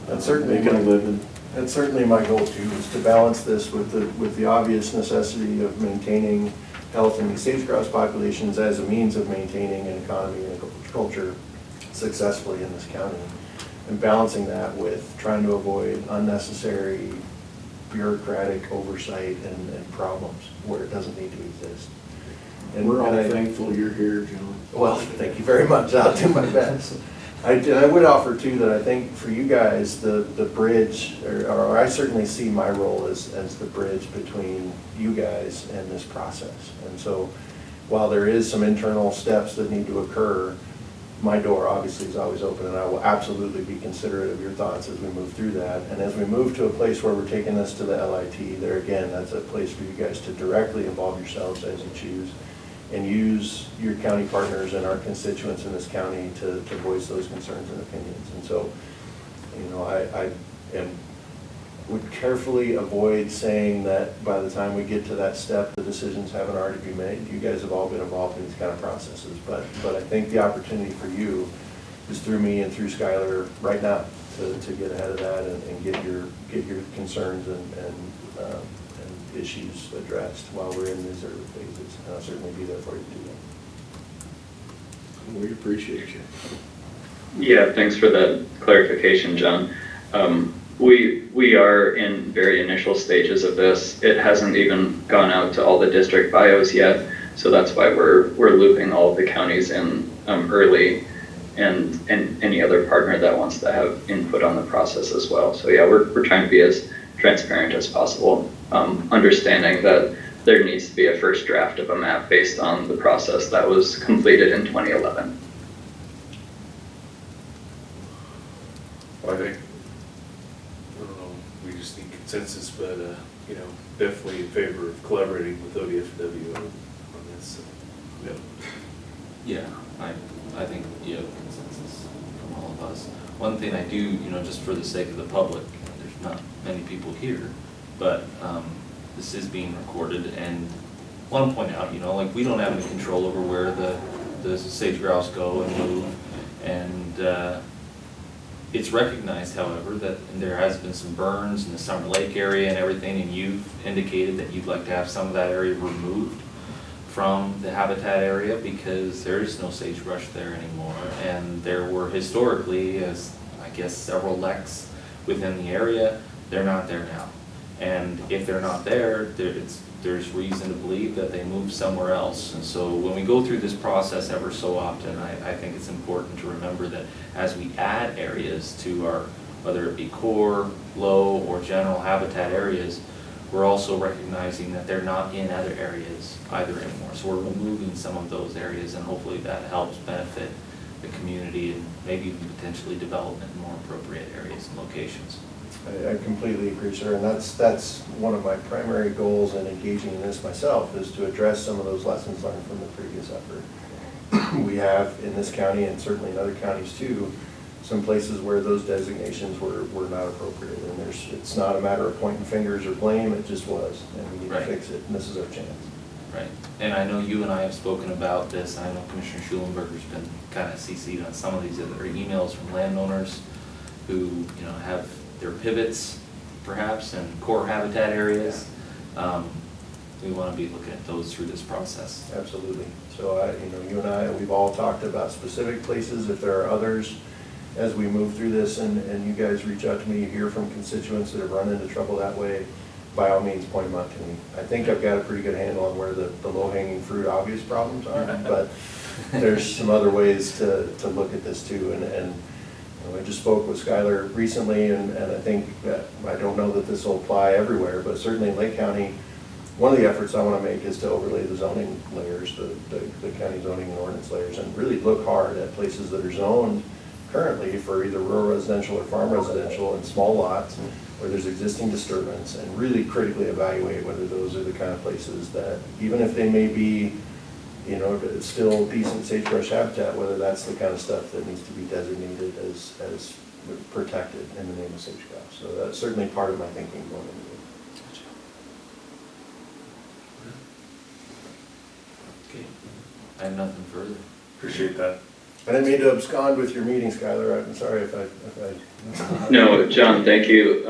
making a living. And certainly my goal too is to balance this with the obvious necessity of maintaining health in these sage grouse populations as a means of maintaining an economy and agriculture successfully in this county, and balancing that with trying to avoid unnecessary bureaucratic oversight and problems where it doesn't need to exist. And We're all I- thankful you're here, John. Well, thank you very much. I'll do my best. I would offer too that I think for you guys, the bridge, or I certainly see my role as the bridge between you guys and this process. And so while there is some internal steps that need to occur, my door obviously is always open, and I will absolutely be considerate of your thoughts as we move through that. And as we move to a place where we're taking this to the LIT, there again, that's a place for you guys to directly involve yourselves as you choose, and use your county partners and our constituents in this county to voice those concerns and opinions. And so, you know, I would carefully avoid saying that by the time we get to that step, the decisions haven't already been made. You guys have all been involved in these kind of processes, but I think the opportunity for you is through me and through Skylar right now to get ahead of that and get your concerns and issues addressed while we're in these early phases. And I'll certainly be there for you to do that. We appreciate you. Yeah, thanks for that clarification, John. We are in very initial stages of this. It hasn't even gone out to all the district bios yet, so that's why we're looping all of the counties in early, and any other partner that wants to have input on the process as well. So yeah, we're trying to be as transparent as possible, understanding that there needs to be a first draft of a map based on the process that was completed in 2011. Well, I think, I don't know, we just need consensus, but, you know, definitely in favor of collaborating with ODFW on this. So. Yeah. Yeah, I think you have consensus from all of us. One thing I do, you know, just for the sake of the public, there's not many people here, but this is being recorded, and want to point out, like, we don't have any control over where the sage grouse go and move, and it's recognized, however, that there has been some burns in the Summer Lake area and everything, and you've indicated that you'd like to have some of that area removed from the habitat area because there is no sagebrush there anymore. And there were historically, as I guess several leks within the area, they're not there now. And if they're not there, there's reason to believe that they moved somewhere else. And so when we go through this process ever so often, I think it's important to remember that as we add areas to our, whether it be core, low, or general habitat areas, we're also recognizing that they're not in other areas either anymore. So we're removing some of those areas, and hopefully that helps benefit the community and maybe even potentially development in more appropriate areas and locations. I completely agree, sir, and that's one of my primary goals in engaging in this myself, is to address some of those lessons learned from the previous effort. We have in this county, and certainly in other counties too, some places where those designations were not appropriate, and it's not a matter of pointing fingers or blame, it just was, and we need to fix it, and this is our chance. Right, and I know you and I have spoken about this. I know Commissioner Schulenberger's been kind of CC'd on some of these other emails from landowners who, have their pivots perhaps and core habitat areas. We want to be looking at those through this process. Absolutely. So you and I, we've all talked about specific places. If there are others, as we move through this and you guys reach out to me, you hear from constituents that have run into trouble that way, by all means, point them out to me. I think I've got a pretty good handle on where the low-hanging fruit obvious problems are, but there's some other ways to look at this too. And I just spoke with Skylar recently, and I think that, I don't know that this will apply everywhere, but certainly in Lake County, one of the efforts I want to make is to overlay the zoning layers, the county zoning and ordinance layers, and really look hard at places that are zoned currently for either rural residential or farm residential and small lots where there's existing disturbance, and really critically evaluate whether those are the kind of places that, even if they may be, it's still decent sagebrush habitat, whether that's the kind of stuff that needs to be designated as protected in the name of sage grouse. So that's certainly part of my thinking going into it. Okay, I have nothing further. Appreciate that. I didn't mean to abscond with your meeting, Skylar. I'm sorry if I. No, John, thank you.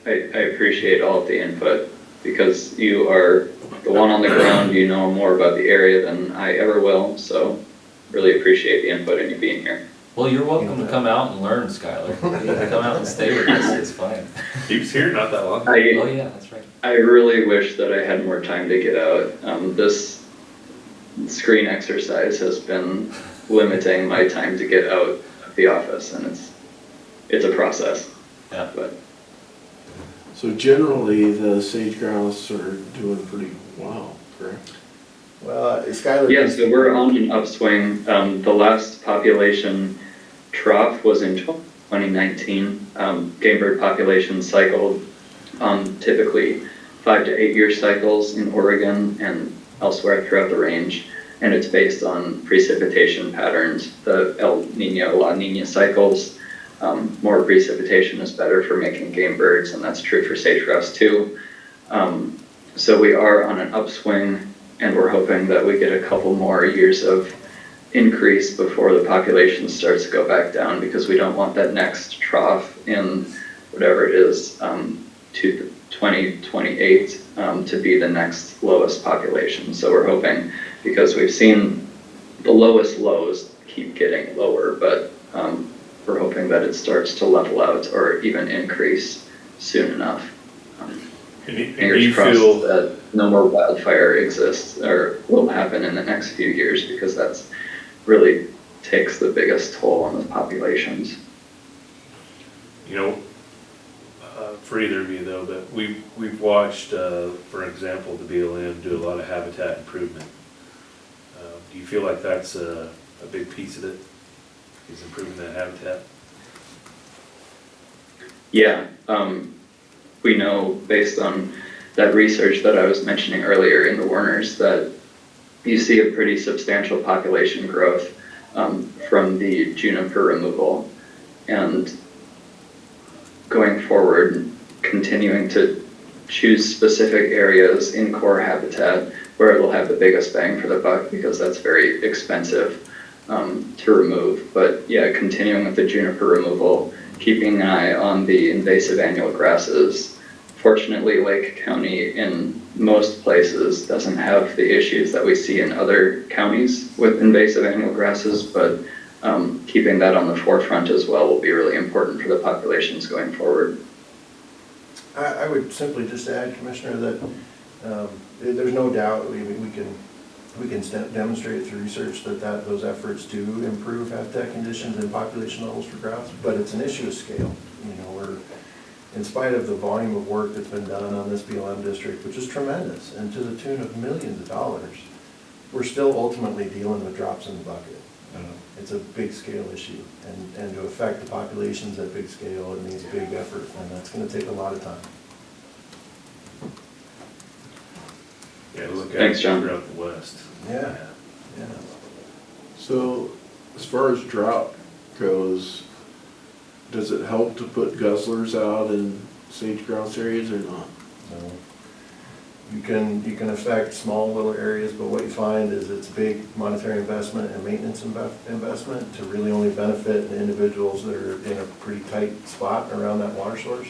I appreciate all of the input because you are the one on the ground. You know more about the area than I ever will. So really appreciate the input and you being here. Well, you're welcome to come out and learn, Skylar. Come out and stay with us, it's fine. He was here not that long ago. Oh yeah, that's right. I really wish that I had more time to get out. This screen exercise has been limiting my time to get out of the office, and it's a process. Yeah. But So generally, the sage grouse are doing pretty well, correct? Well, Skylar. yeah, so we're on an upswing. The last population trough was in 2019. Game bird population cycled typically 5 to 8 year cycles in Oregon and elsewhere throughout the range. And it's based on precipitation patterns, the El Nino, La Nina cycles. More precipitation is better for making game birds, and that's true for sage grouse too. So we are on an upswing, and we're hoping that we get a couple more years of increase before the population starts to go back down, because we don't want that next trough in whatever it is, 2028, to be the next lowest population. So we're hoping, because we've seen the lowest lows keep getting lower, but we're hoping that it starts to level out or even increase soon enough. And do Fingers you crossed feel, that no more wildfire exists or will happen in the next few years, because that's really takes the biggest toll on the populations. for either of you though, but we've watched, for example, the BLM do a lot of habitat improvement. Do you feel like that's a big piece of it, is improving that habitat? Yeah, we know based on that research that I was mentioning earlier in the Warners that you see a pretty substantial population growth from the juniper removal, and going forward, continuing to choose specific areas in core habitat where it'll have the biggest bang for the buck, because that's very expensive to remove. But yeah, continuing with the juniper removal, keeping an eye on the invasive annual grasses. Fortunately, Lake County in most places doesn't have the issues that we see in other counties with invasive annual grasses, but keeping that on the forefront as well will be really important for the populations going forward. I would simply just add, Commissioner, that there's no doubt we can demonstrate through research that those efforts do improve habitat conditions and population levels for grouse, but it's an issue of scale. You know, we're, in spite of the volume of work that's been done on this BLM district, which is tremendous and to the tune of millions of dollars, we're still ultimately dealing with drops in the bucket. It's a big scale issue, and to affect the populations at big scale, it needs big effort, and that's going to take a lot of time. Yeah, look at Thanks, it John. throughout the west. Yeah. So, as far as drought goes, does it help to put guzzlers out in sage grouse areas or not? So you can affect small little areas, but what you find is it's big monetary investment and maintenance investment to really only benefit the individuals that are in a pretty tight spot around that water source.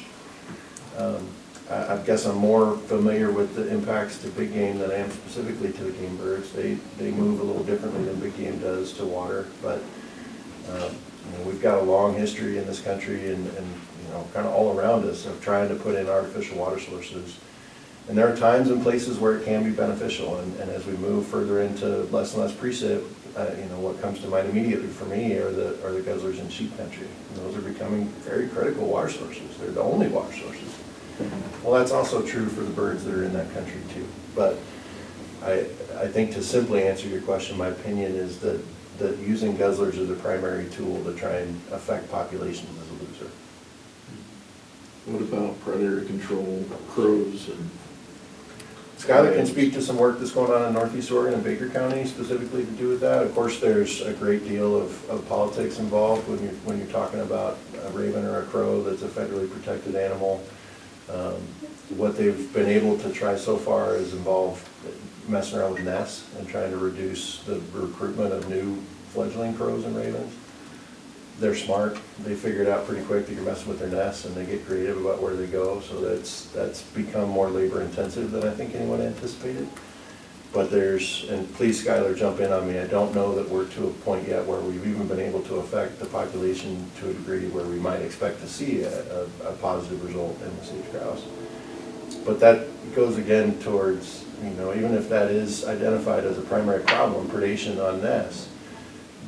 I guess I'm more familiar with the impacts to big game than I am specifically to the game birds. They move a little differently than big game does to water, but you know, we've got a long history in this country and you know, kind of all around us of trying to put in artificial water sources. And there are times and places where it can be beneficial, and as we move further into less and less precip, you know, what comes to mind immediately for me are the guzzlers in sheep country. And those are becoming very critical water sources. They're the only water sources. Well, that's also true for the birds that are in that country too. But I think to simply answer your question, my opinion is that using guzzlers as a primary tool to try and affect populations is a loser. What about predator control, crows and? Skylar can speak to some work that's going on in Northeast Oregon and Baker County specifically to do with that. Of course, there's a great deal of politics involved when you're talking about a raven or a crow that's a federally protected animal. What they've been able to try so far is involve messing around with nests and trying to reduce the recruitment of new fledgling crows and ravens. They're smart. They figure it out pretty quick that you're messing with their nests, and they get creative about where they go. So that's become more labor intensive than I think anyone anticipated. But and please Skylar, jump in on me, I don't know that we're to a point yet where we've even been able to affect the population to a degree where we might expect to see a positive result in the sage grouse. But that goes again towards, you know, even if that is identified as a primary problem, predation on nests,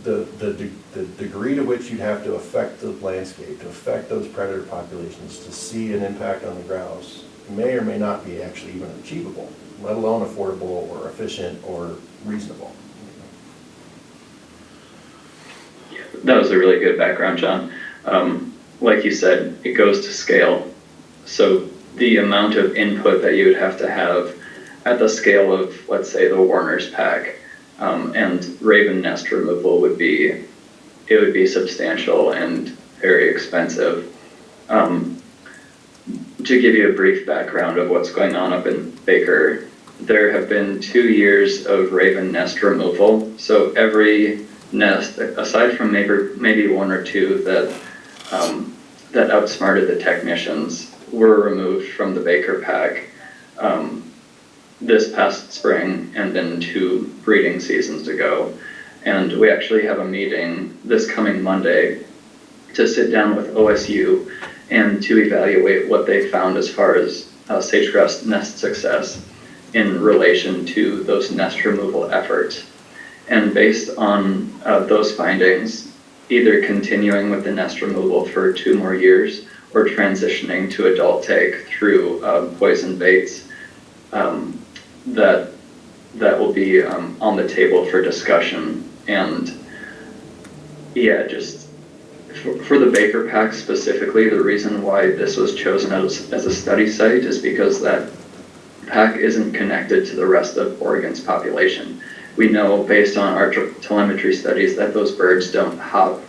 the degree to which you'd have to affect the landscape, to affect those predator populations, to see an impact on the grouse may or may not be actually even achievable, let alone affordable or efficient or reasonable. That was a really good background, John. Like you said, it goes to scale. So the amount of input that you would have to have at the scale of, let's say, the Warner's pack, and raven nest removal would be substantial and very expensive. To give you a brief background of what's going on up in Baker, there have been 2 years of raven nest removal. So every nest, aside from maybe one or two that outsmarted the technicians, were removed from the Baker pack this past spring and then 2 breeding seasons ago. And we actually have a meeting this coming Monday to sit down with OSU and to evaluate what they found as far as sage-grouse nest success in relation to those nest removal efforts. And based on those findings, either continuing with the nest removal for 2 more years or transitioning to adult take through poison baits, that will be on the table for discussion. And yeah, just for the Baker pack specifically, the reason why this was chosen as a study site is because that pack isn't connected to the rest of Oregon's population. We know based on our telemetry studies that those birds don't hop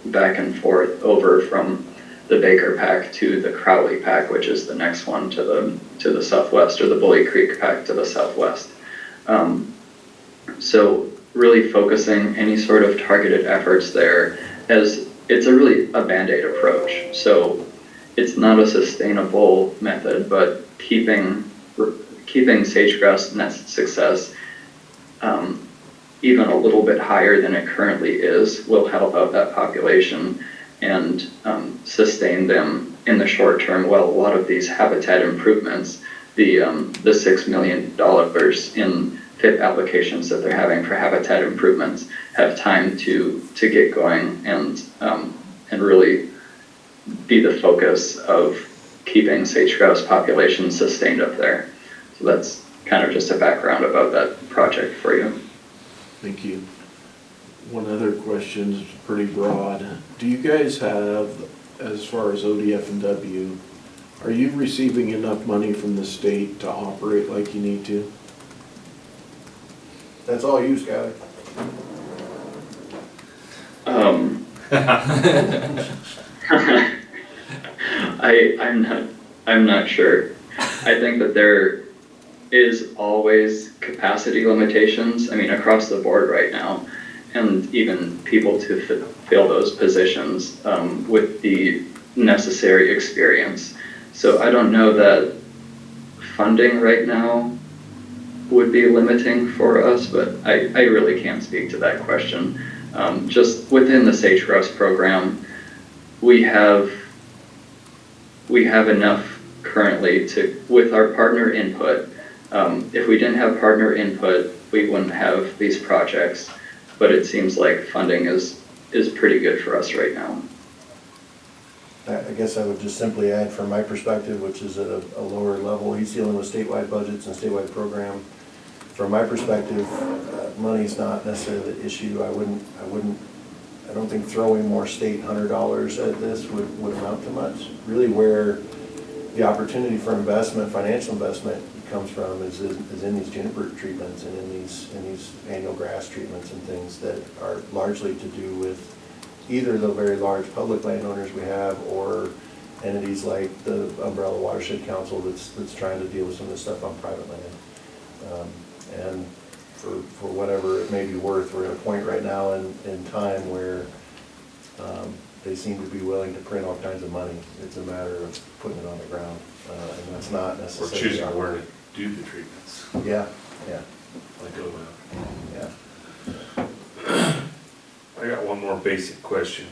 back and forth over from the Baker Pack to the Crowley Pack, which is the next one to the southwest, or the Bully Creek Pack to the southwest. So really focusing any sort of targeted efforts there, as it's a Band-Aid approach. So it's not a sustainable method, but keeping sage-grouse nest success even a little bit higher than it currently is will help out that population and sustain them in the short term, while a lot of these habitat improvements, the $6 million in FIP applications that they're having for habitat improvements, have time to get going and really be the focus of keeping sage-grouse population sustained up there. So that's kind of just a background about that project for you. Thank you. One other question is pretty broad. Do you guys have, as far as ODF and W, are you receiving enough money from the state to operate like you need to? That's all you, Skyler. I'm not sure. I think that there is always capacity limitations, I mean, across the board right now, and even people to fill those positions with the necessary experience. So I don't know that funding right now would be limiting for us, but I really can't speak to that question. Just within the sage-grouse program, we have enough currently with our partner input. If we didn't have partner input, we wouldn't have these projects, but it seems like funding is pretty good for us right now. I guess I would just simply add from my perspective, which is at a lower level, he's dealing with statewide budgets and statewide program. From my perspective, money's not necessarily the issue. I don't think throwing more state $100 at this would amount to much. Really where the opportunity for investment, financial investment, comes from is in these juniper treatments and in these annual grass treatments and things that are largely to do with either the very large public landowners we have or entities like the Umbrella Watershed Council that's trying to deal with some of this stuff on private land. And for whatever it may be worth, we're at a point right now in time where they seem to be willing to print all kinds of money. It's a matter of putting it on the ground, and that's not Or necessarily. choosing where to do the treatments, Yeah. like ODF. Yeah. I got one more basic question.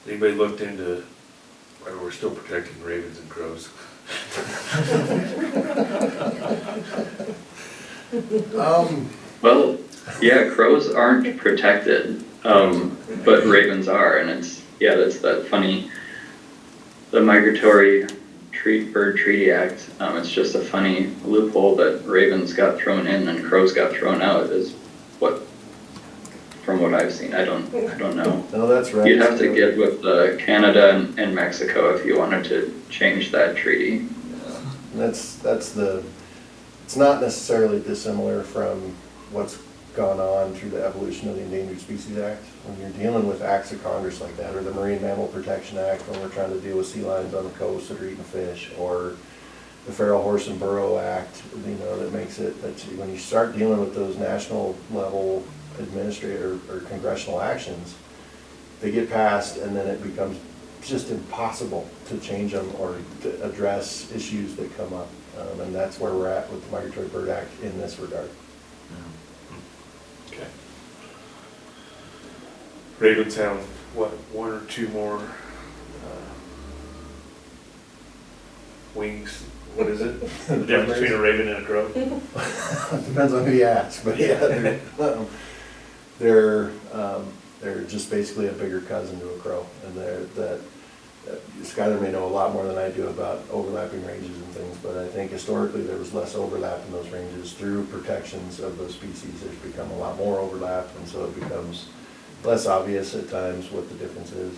Anybody looked into why we're still protecting ravens and crows? Well, yeah, crows aren't protected, but ravens are, and that's that funny, the Migratory Bird Treaty Act. It's just a funny loophole that ravens got thrown in and crows got thrown out, is from what I've seen. I don't know. No, that's right. You'd have to get with Canada and Mexico if you wanted to change that treaty. It's not necessarily dissimilar from what's gone on through the evolution of the Endangered Species Act. When you're dealing with acts of Congress like that, or the Marine Mammal Protection Act, when we're trying to deal with sea lions on the coast that are eating fish, or the Feral Horse and Burro Act, that makes it, that when you start dealing with those national level administrative or congressional actions, they get passed and then it becomes just impossible to change them or to address issues that come up. And that's where we're at with the Migratory Bird Act in this regard. Okay. Ravens have, what, one or two more wings? What is it? The difference between a raven and a crow? Depends on who you ask, but yeah, they're just basically a bigger cousin to a crow, and Skyler may know a lot more than I do about overlapping ranges and things, but I think historically there was less overlap in those ranges. Through protections of those species, there's become a lot more overlap, and so it becomes less obvious at times what the difference is.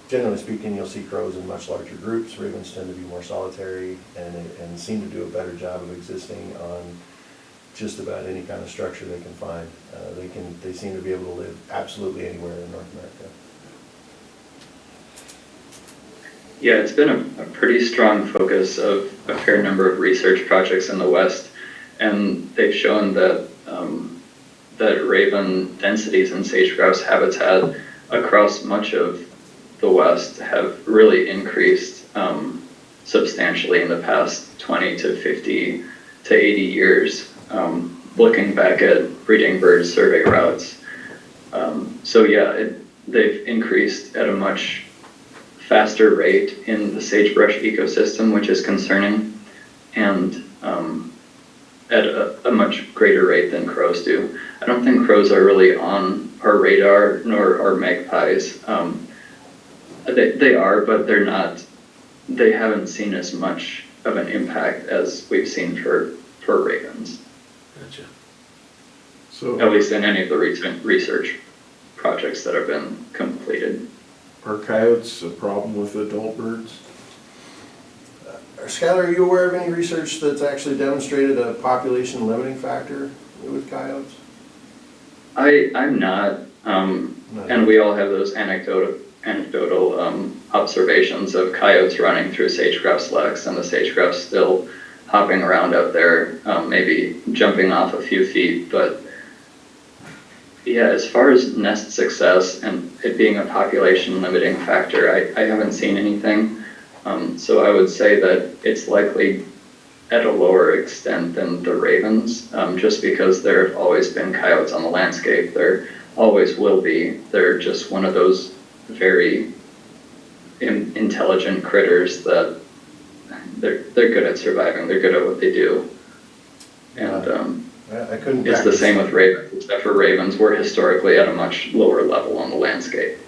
Generally speaking, you'll see crows in much larger groups. Ravens tend to be more solitary and seem to do a better job of existing on just about any kind of structure they can find. They seem to be able to live absolutely anywhere in North America. Yeah, it's been a pretty strong focus of a fair number of research projects in the West, and they've shown that that raven densities and sage-grouse habitat across much of the West have really increased substantially in the past 20 to 50 to 80 years, looking back at breeding bird survey routes. So yeah, they've increased at a much faster rate in the sagebrush ecosystem, which is concerning, and at a much greater rate than crows do. I don't think crows are really on our radar, nor are magpies. They are, but they're not. They haven't seen as much of an impact as we've seen for ravens, Gotcha. So at least in any of the recent research projects that have been completed. are coyotes a problem with adult birds? Skylar, are you aware of any research that's actually demonstrated a population limiting factor with coyotes? I'm not, and we all have those anecdotal observations of coyotes running through sage-grouse leks, and the sage-grouse still hopping around out there, maybe jumping off a few feet. But yeah, as far as nest success and it being a population limiting factor, I haven't seen anything. So I would say that it's likely at a lower extent than the ravens, just because there have always been coyotes on the landscape. There always will be. They're just one of those very intelligent critters that they're good at surviving. They're good at what they do. And I couldn't. it's the same with ravens, except for ravens, we're historically at a much lower level on the landscape.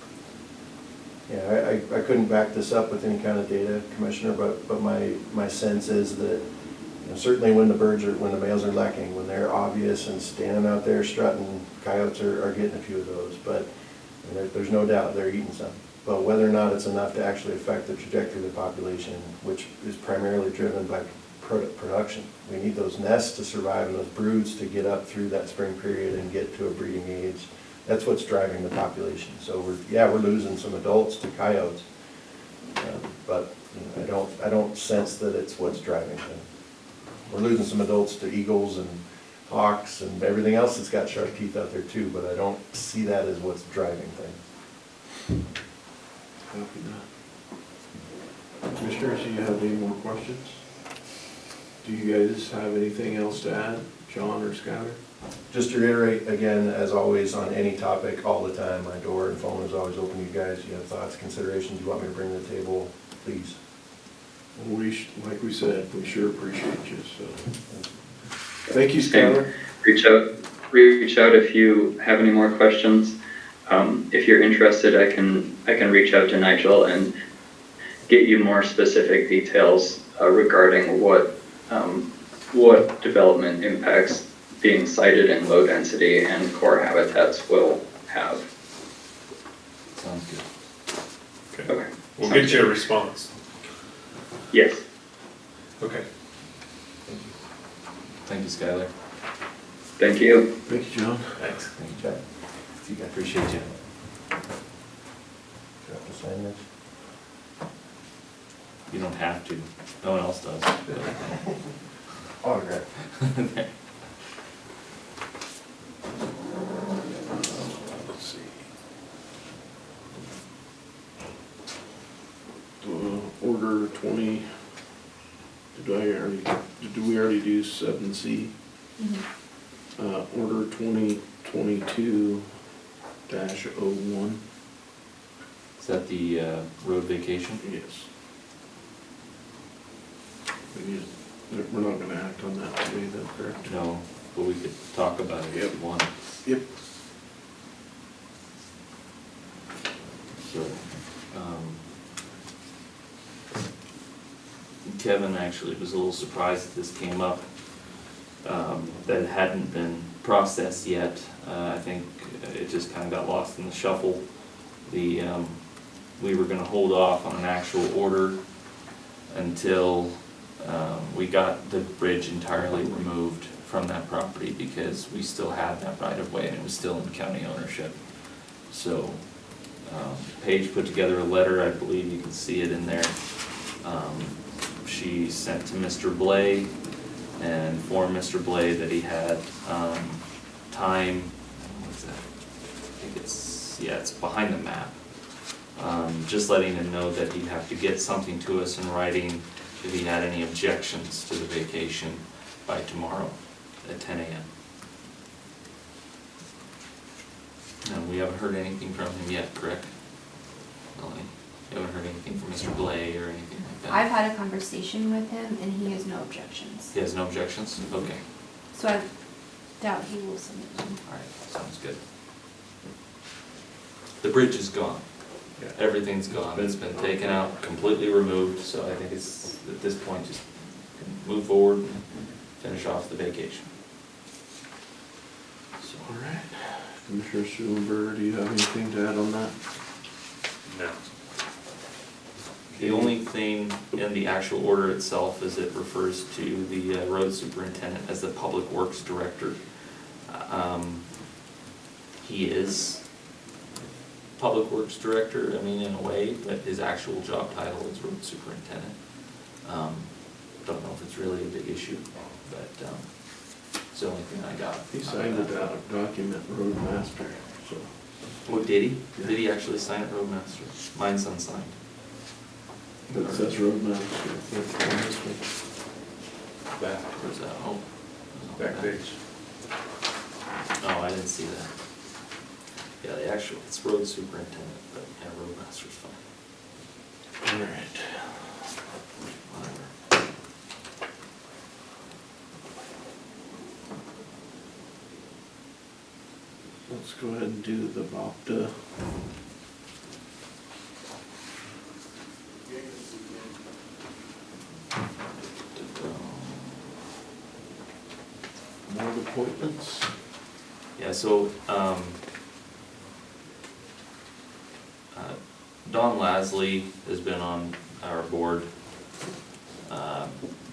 Yeah, I couldn't back this up with any kind of data, Commissioner, but my sense is that, you know, certainly when the males are lekking, when they're obvious and standing out there strutting, coyotes are getting a few of those, but there's no doubt they're eating some. But whether or not it's enough to actually affect the trajectory of the population, which is primarily driven by production. We need those nests to survive and those broods to get up through that spring period and get to a breeding age. That's what's driving the population. So we're losing some adults to coyotes, but you know, I don't sense that it's what's driving them. We're losing some adults to eagles and hawks and everything else that's got sharp teeth out there too, but I don't see that as what's driving things. Copy that. Commissioners, do you have any more questions? Do you guys have anything else to add, John or Skylar? Just to reiterate again, as always, on any topic, all the time, my door and phone is always open to you guys. You have thoughts, considerations you want me to bring to the table, please. Like we said, we sure appreciate you, so. Thank you, Skylar. Reach out if you have any more questions. If you're interested, I can reach out to Nigel and get you more specific details regarding what development impacts being sited in low density and core habitats will have. Sounds good. Okay. We'll get you a response. Yes. Okay. Thank you, Skylar. Thank you. Thank you, John. Thanks. Thank you, Chad. See you guys. Appreciate you. Do you have to sign this? You don't have to. No one else does. Autograph. Let's see. Order 20, did we already do 7C? Order 2022-01. Is that the road vacation? Yes. We're not gonna act on that today though, correct? No, but we could talk about it if you want. Yep. So, Kevin actually was a little surprised that this came up, that it hadn't been processed yet. I think it just kind of got lost in the shuffle. We were gonna hold off on an actual order until we got the bridge entirely removed from that property, because we still had that right of way and it was still in county ownership. So Paige put together a letter, I believe you can see it in there. She sent to Mr. Blay and informed Mr. Blay that he had time, what's that? I think it's behind the map. Just letting him know that he'd have to get something to us in writing if he had any objections to the vacation by tomorrow at 10 a.m. And we haven't heard anything from him yet, correct? Melanie? You haven't heard anything from Mr. Blay or anything like that? I've had a conversation with him and he has no objections. He has no objections? Okay, So I doubt he will submit one. all right, sounds good. The bridge is gone. Yeah. Everything's gone. It's been taken out, completely removed, so I think it's, at this point, just move forward and finish off the vacation. So, All right. Commissioner Schulenberger, do you have anything to add on that? No. the only thing in the actual order itself is it refers to the road superintendent as the public works director. He is public works director, I mean, in a way, but his actual job title is road superintendent. Don't know if it's really a big issue, but it's the only thing I got. He signed a document, roadmaster, so. Oh, did he? Yeah. Did he actually sign it, roadmaster? Mine's unsigned. But it says roadmaster, that's on this one. Back, Where's that? Oh. back page. Oh, I didn't see that. Yeah, the actual, it's road superintendent, but yeah, roadmaster's fine. All right. Whatever. Let's go ahead and do the VOPTA. Board appointments. Yeah, so, Don Lasley has been on our board,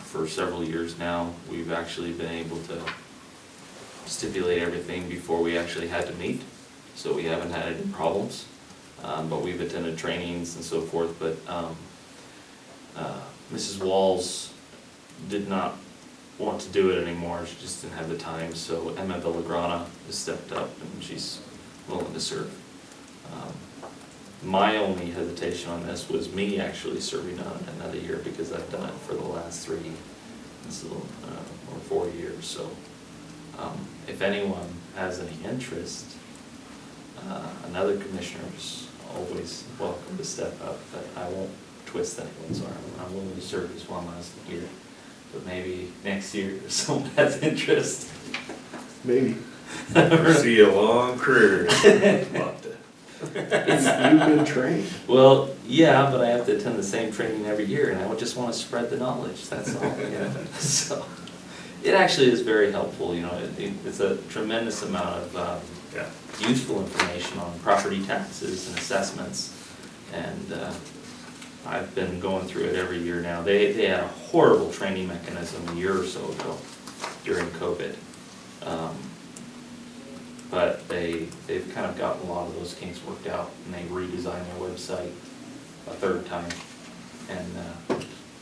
for several years now. We've actually been able to stipulate everything before we actually had to meet, so we haven't had any problems. But we've attended trainings and so forth, but, Mrs. Walls did not want to do it anymore, she just didn't have the time, so Emma Villagrana has stepped up and she's willing to serve. My only hesitation on this was me actually serving on another year, because I've done it for the last 3 or 4 years, so if anyone has any interest, another commissioner's always welcome to step up, but I won't twist anyone's arm. I'm willing to serve as one last year, but maybe next year if someone has interest. Maybe. See a long career. You've been trained. Well, yeah, but I have to attend the same training every year, and I would just want to spread the knowledge, that's all, you know. So, it actually is very helpful, you know, it's a tremendous amount of Yeah. useful information on property taxes and assessments, and I've been going through it every year now. They had a horrible training mechanism a year or so ago during COVID. But they've kind of gotten a lot of those kinks worked out, and they redesigned their website a third time, and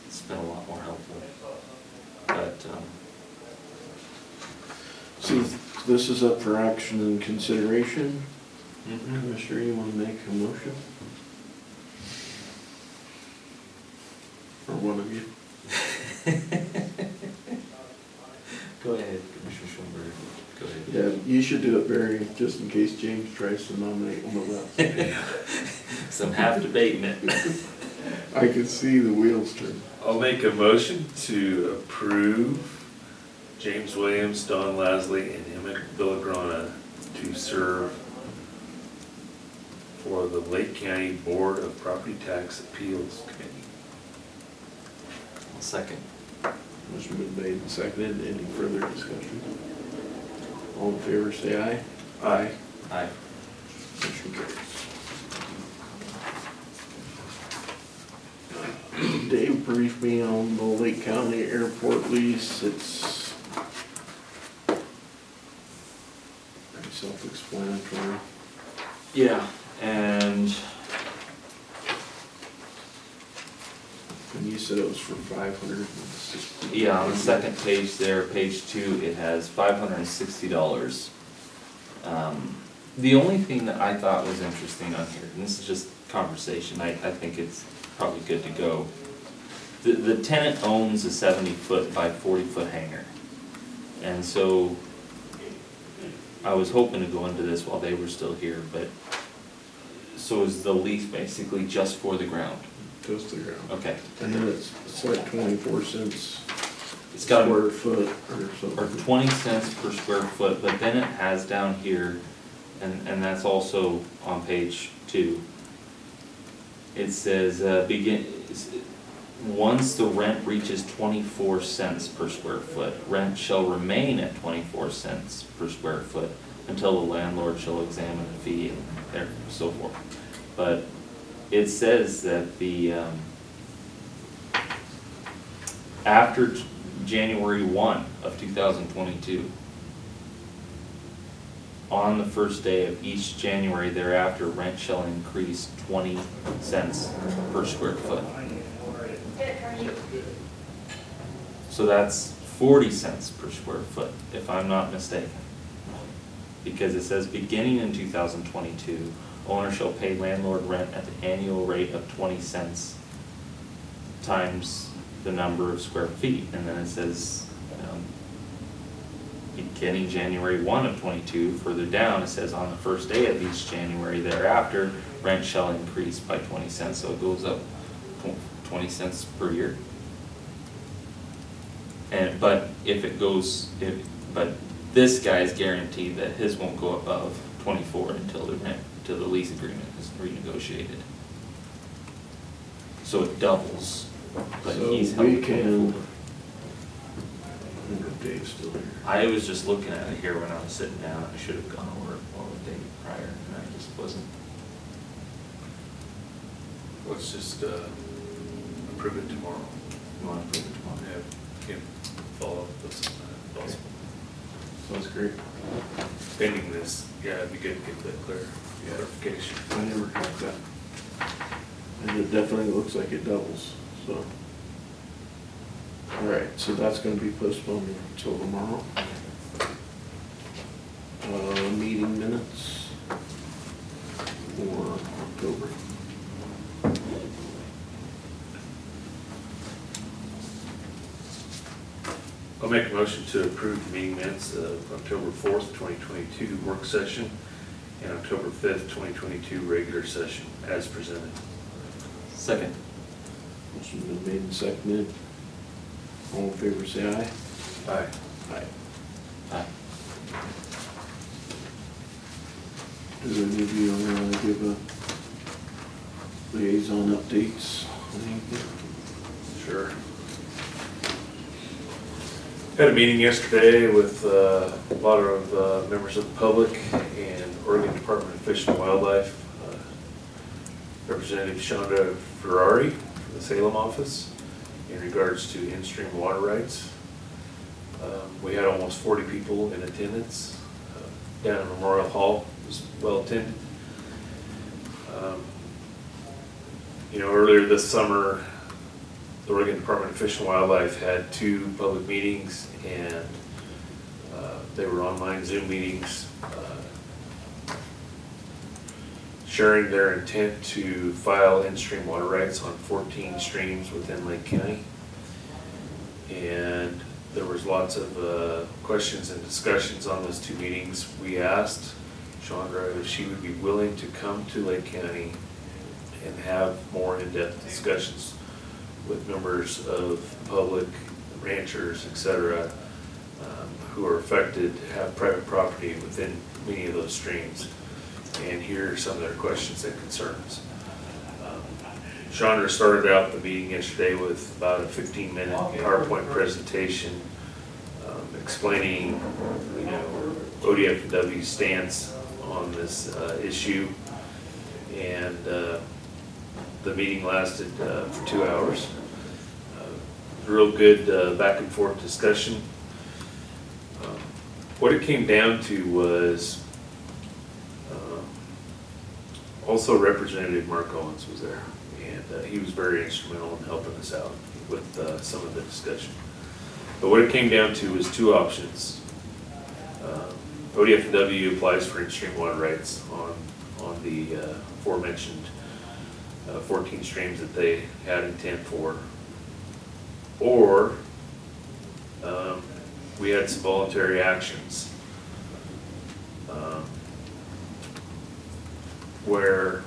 it's been a lot more helpful. But, See, this is up for action and consideration. mhm. Commissioner, you want to make a motion? Or one of you? Go ahead, Commissioner Schoenberg, go ahead. Yeah, you should do it, Barry, just in case James tries to nominate one of us. So I'm half debating it. I can see the wheels turn. I'll make a motion to approve James Williams, Don Lasley, and Emmett Villagrana to serve for the Lake County Board of Property Tax Appeals Committee. I'll second. Motion been made and seconded. Any further discussion? All in favor, say aye. Aye. Aye. Motion carries. Dave briefed me on the Lake County Airport lease. It's pretty self-explanatory. Yeah, And And you said it was for 560. yeah, on the second page there, page 2, it has $560. The only thing that I thought was interesting on here, and this is just conversation, I think it's probably good to go. The tenant owns a 70-foot by 40-foot hangar. And so I was hoping to go into this while they were still here, but so is the lease basically just for the ground? Goes to the ground. Okay. And then it's like 24 cents It's got square foot or or something. 20 cents per square foot, but then it has down here, and that's also on page 2. It says, once the rent reaches 24 cents per square foot, rent shall remain at 24 cents per square foot until the landlord shall examine the fee and there, so forth. But it says that the, after January 1 of 2022, on the first day of each January thereafter, rent shall increase 20 cents per square foot. So that's 40 cents per square foot, if I'm not mistaken. Because it says, beginning in 2022, owner shall pay landlord rent at the annual rate of 20 cents times the number of square feet. And then it says, beginning January 1 of 22, further down, it says, on the first day of each January thereafter, rent shall increase by 20 cents. So it goes up 20 cents per year. And, but if it goes, but this guy's guaranteed that his won't go above 24 until the lease agreement is renegotiated. So it doubles, but So he's held we to can, 24. I think if Dave's still here. I was just looking at it here when I was sitting down, I should have gone over it all the day prior, and I just wasn't. Let's just approve it tomorrow. You want to prove it tomorrow? Yeah, can follow up with something if possible. Sounds great. Pending this, yeah, it'd be good to get that clarification. I never got that. And it definitely looks like it doubles, so. All right, so that's gonna be postponed until tomorrow. Meeting minutes for October. I'll make a motion to approve the meeting minutes of October 4th, 2022 work session and October 5th, 2022 regular session as presented. Second. Motion been made and seconded. All in favor, say aye. Aye. Aye. Aye. Does any of you want to give a liaison updates on anything? Sure. Had a meeting yesterday with a lot of members of the public and Oregon Department of Fish and Wildlife. Representative Shonda Ferrari from the Salem office in regards to in-stream water rights. We had almost 40 people in attendance down in Memorial Hall. It was well attended. Earlier this summer, the Oregon Department of Fish and Wildlife had 2 public meetings, and they were online Zoom meetings sharing their intent to file in-stream water rights on 14 streams within Lake County. And there was lots of questions and discussions on those 2 meetings. We asked Chandra if she would be willing to come to Lake County and have more in-depth discussions with members of the public, ranchers, etc., who are affected, have private property within many of those streams, and hear some of their questions and concerns. Chandra started out the meeting yesterday with about a 15-minute PowerPoint presentation explaining, ODFW's stance on this issue, and the meeting lasted for 2 hours. Real good back and forth discussion. What it came down to was Also, Representative Mark Owens was there, and he was very instrumental in helping us out with some of the discussion. But what it came down to was two options. ODF&W applies for in-stream water rights on the aforementioned 14 streams that they had intent for. Or we had some voluntary actions where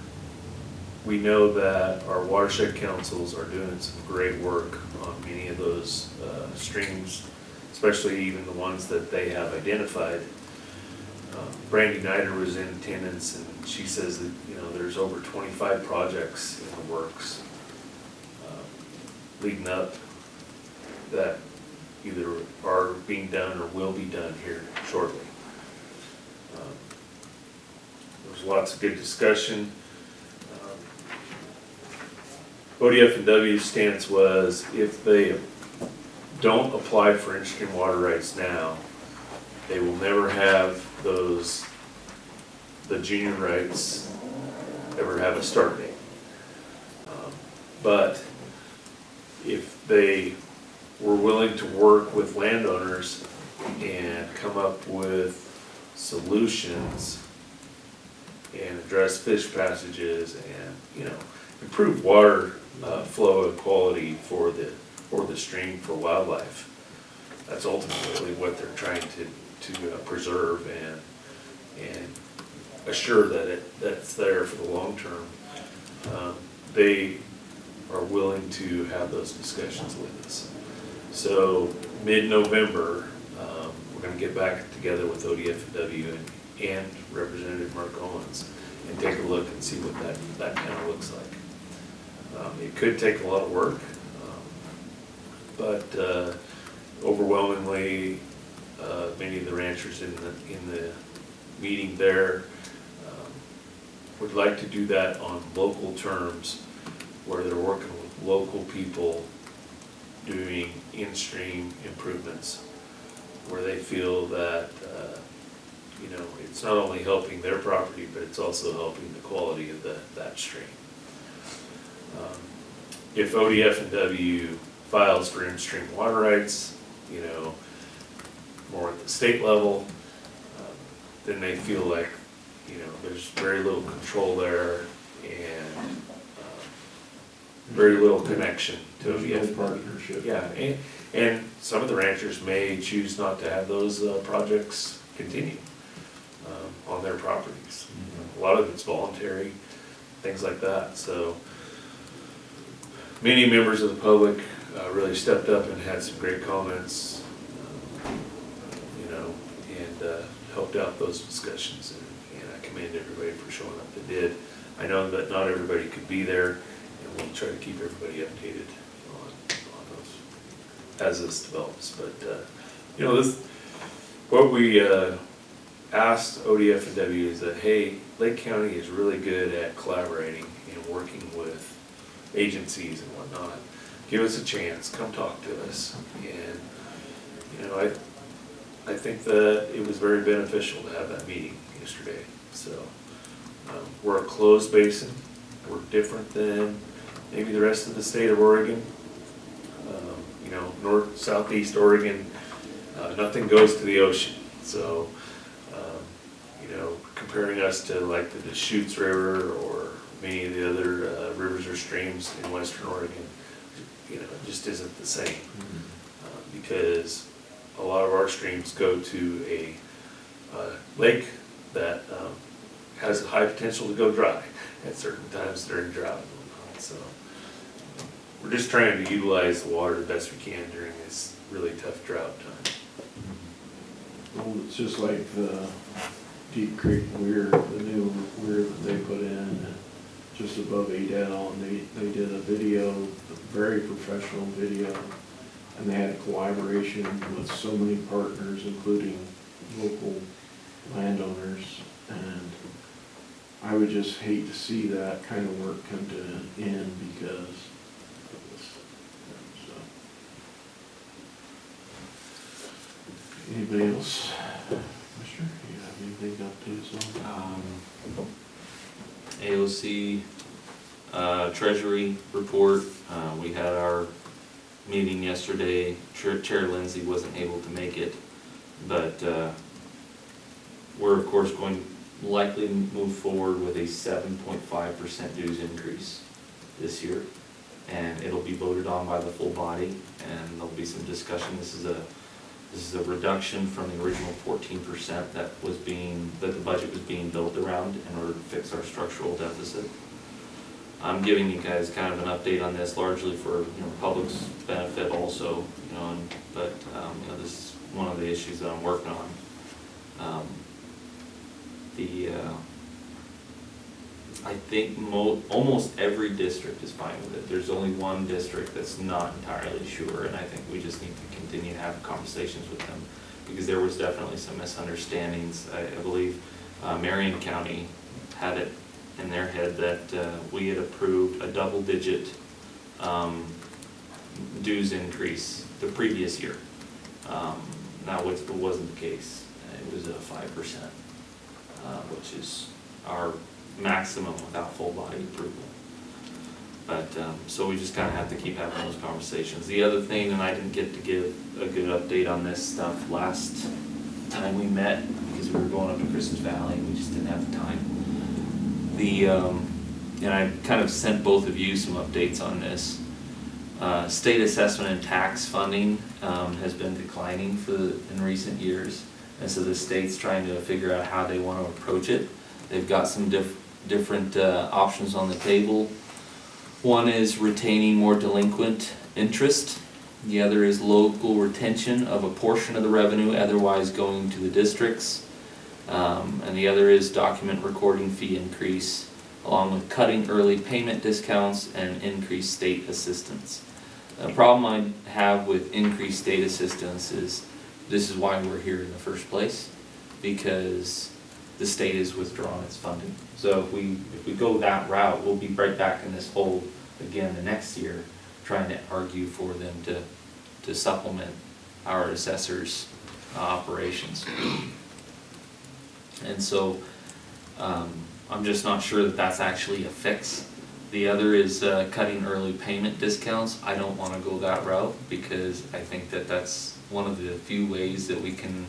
we know that our watershed councils are doing some great work on many of those streams, especially even the ones that they have identified. Brandy Nider was in attendance, and she says that, you know, there's over 25 projects in the works leading up that either are being done or will be done here shortly. There's lots of good discussion. ODF&W's stance was if they don't apply for in-stream water rights now, they will never have the junior rights ever have a start date. But if they were willing to work with landowners and come up with solutions and address fish passages and, you know, improve water flow and quality for the stream for wildlife, that's ultimately what they're trying to preserve and assure that's there for the long term. They are willing to have those discussions with us. So mid-November, we're going to get back together with ODF&W and Representative Mark Owens and take a look and see what that kind of looks like. It could take a lot of work, but overwhelmingly, many of the ranchers in the meeting there would like to do that on local terms, where they're working with local people doing in-stream improvements, where they feel that you know, it's not only helping their property, but it's also helping the quality of that stream. If ODF&W files for in-stream water rights, you know, more at the state level, then they feel like, you know, there's very little control there and very little connection to ODF. Partnership. Yeah, and some of the ranchers may choose not to have those projects continue on their properties. A lot of it's voluntary, things like that. So many members of the public really stepped up and had some great comments, you know, and helped out those discussions. And I commend everybody for showing up that did. I know that not everybody could be there, and we'll try to keep everybody updated on those as this develops. But you know, what we asked ODF&W is that, hey, Lake County is really good at collaborating and working with agencies and whatnot. Give us a chance, come talk to us. And you know, I think that it was very beneficial to have that meeting yesterday. So we're a closed basin. We're different than maybe the rest of the state of Oregon. You know, north, southeast Oregon, nothing goes to the ocean. So you know, comparing us to like the Deschutes River or many of the other rivers or streams in western Oregon, you know, it just isn't the same. Because a lot of our streams go to a lake that has a high potential to go dry at certain times during drought. So we're just trying to utilize the water the best we can during this really tough drought time. Well, it's just like the Deep Creek weir, the new weir that they put in just above Adel, and they did a video, a very professional video, and they had a collaboration with so many partners, including local landowners, and I would just hate to see that kind of work come to an end because of this. So. Anybody else? Commissioner, you have anything to update us on? AOC, Treasury report. We had our meeting yesterday. Chair Lindsay wasn't able to make it, but we're of course going to likely move forward with a 7.5% dues increase this year, and it'll be voted on by the full body, and there'll be some discussion. This is a reduction from the original 14% that the budget was being built around in order to fix our structural deficit. I'm giving you guys kind of an update on this largely for, public's benefit also, but this is one of the issues that I'm working on. I think almost every district is fine with it. There's only one district that's not entirely sure, and I think we just need to continue to have conversations with them, because there was definitely some misunderstandings. I believe Marion County had it in their head that we had approved a double-digit dues increase the previous year. Now, it wasn't the case. It was a 5%, which is our maximum without full body approval. But, so we just kind of have to keep having those conversations. The other thing, and I didn't get to give a good update on this stuff last time we met, because we were going up to Christmas Valley and we just didn't have the time. And I kind of sent both of you some updates on this. State assessment and tax funding has been declining in recent years, and so the state's trying to figure out how they want to approach it. They've got some different options on the table. One is retaining more delinquent interest. The other is local retention of a portion of the revenue otherwise going to the districts. And the other is document recording fee increase, along with cutting early payment discounts and increased state assistance. The problem I have with increased state assistance is this is why we're here in the first place, because the state has withdrawn its funding. So if we go that route, we'll be right back in this hole again the next year, trying to argue for them to supplement our assessors' operations. And so I'm just not sure that that's actually a fix. The other is cutting early payment discounts. I don't want to go that route, because I think that that's one of the few ways that we can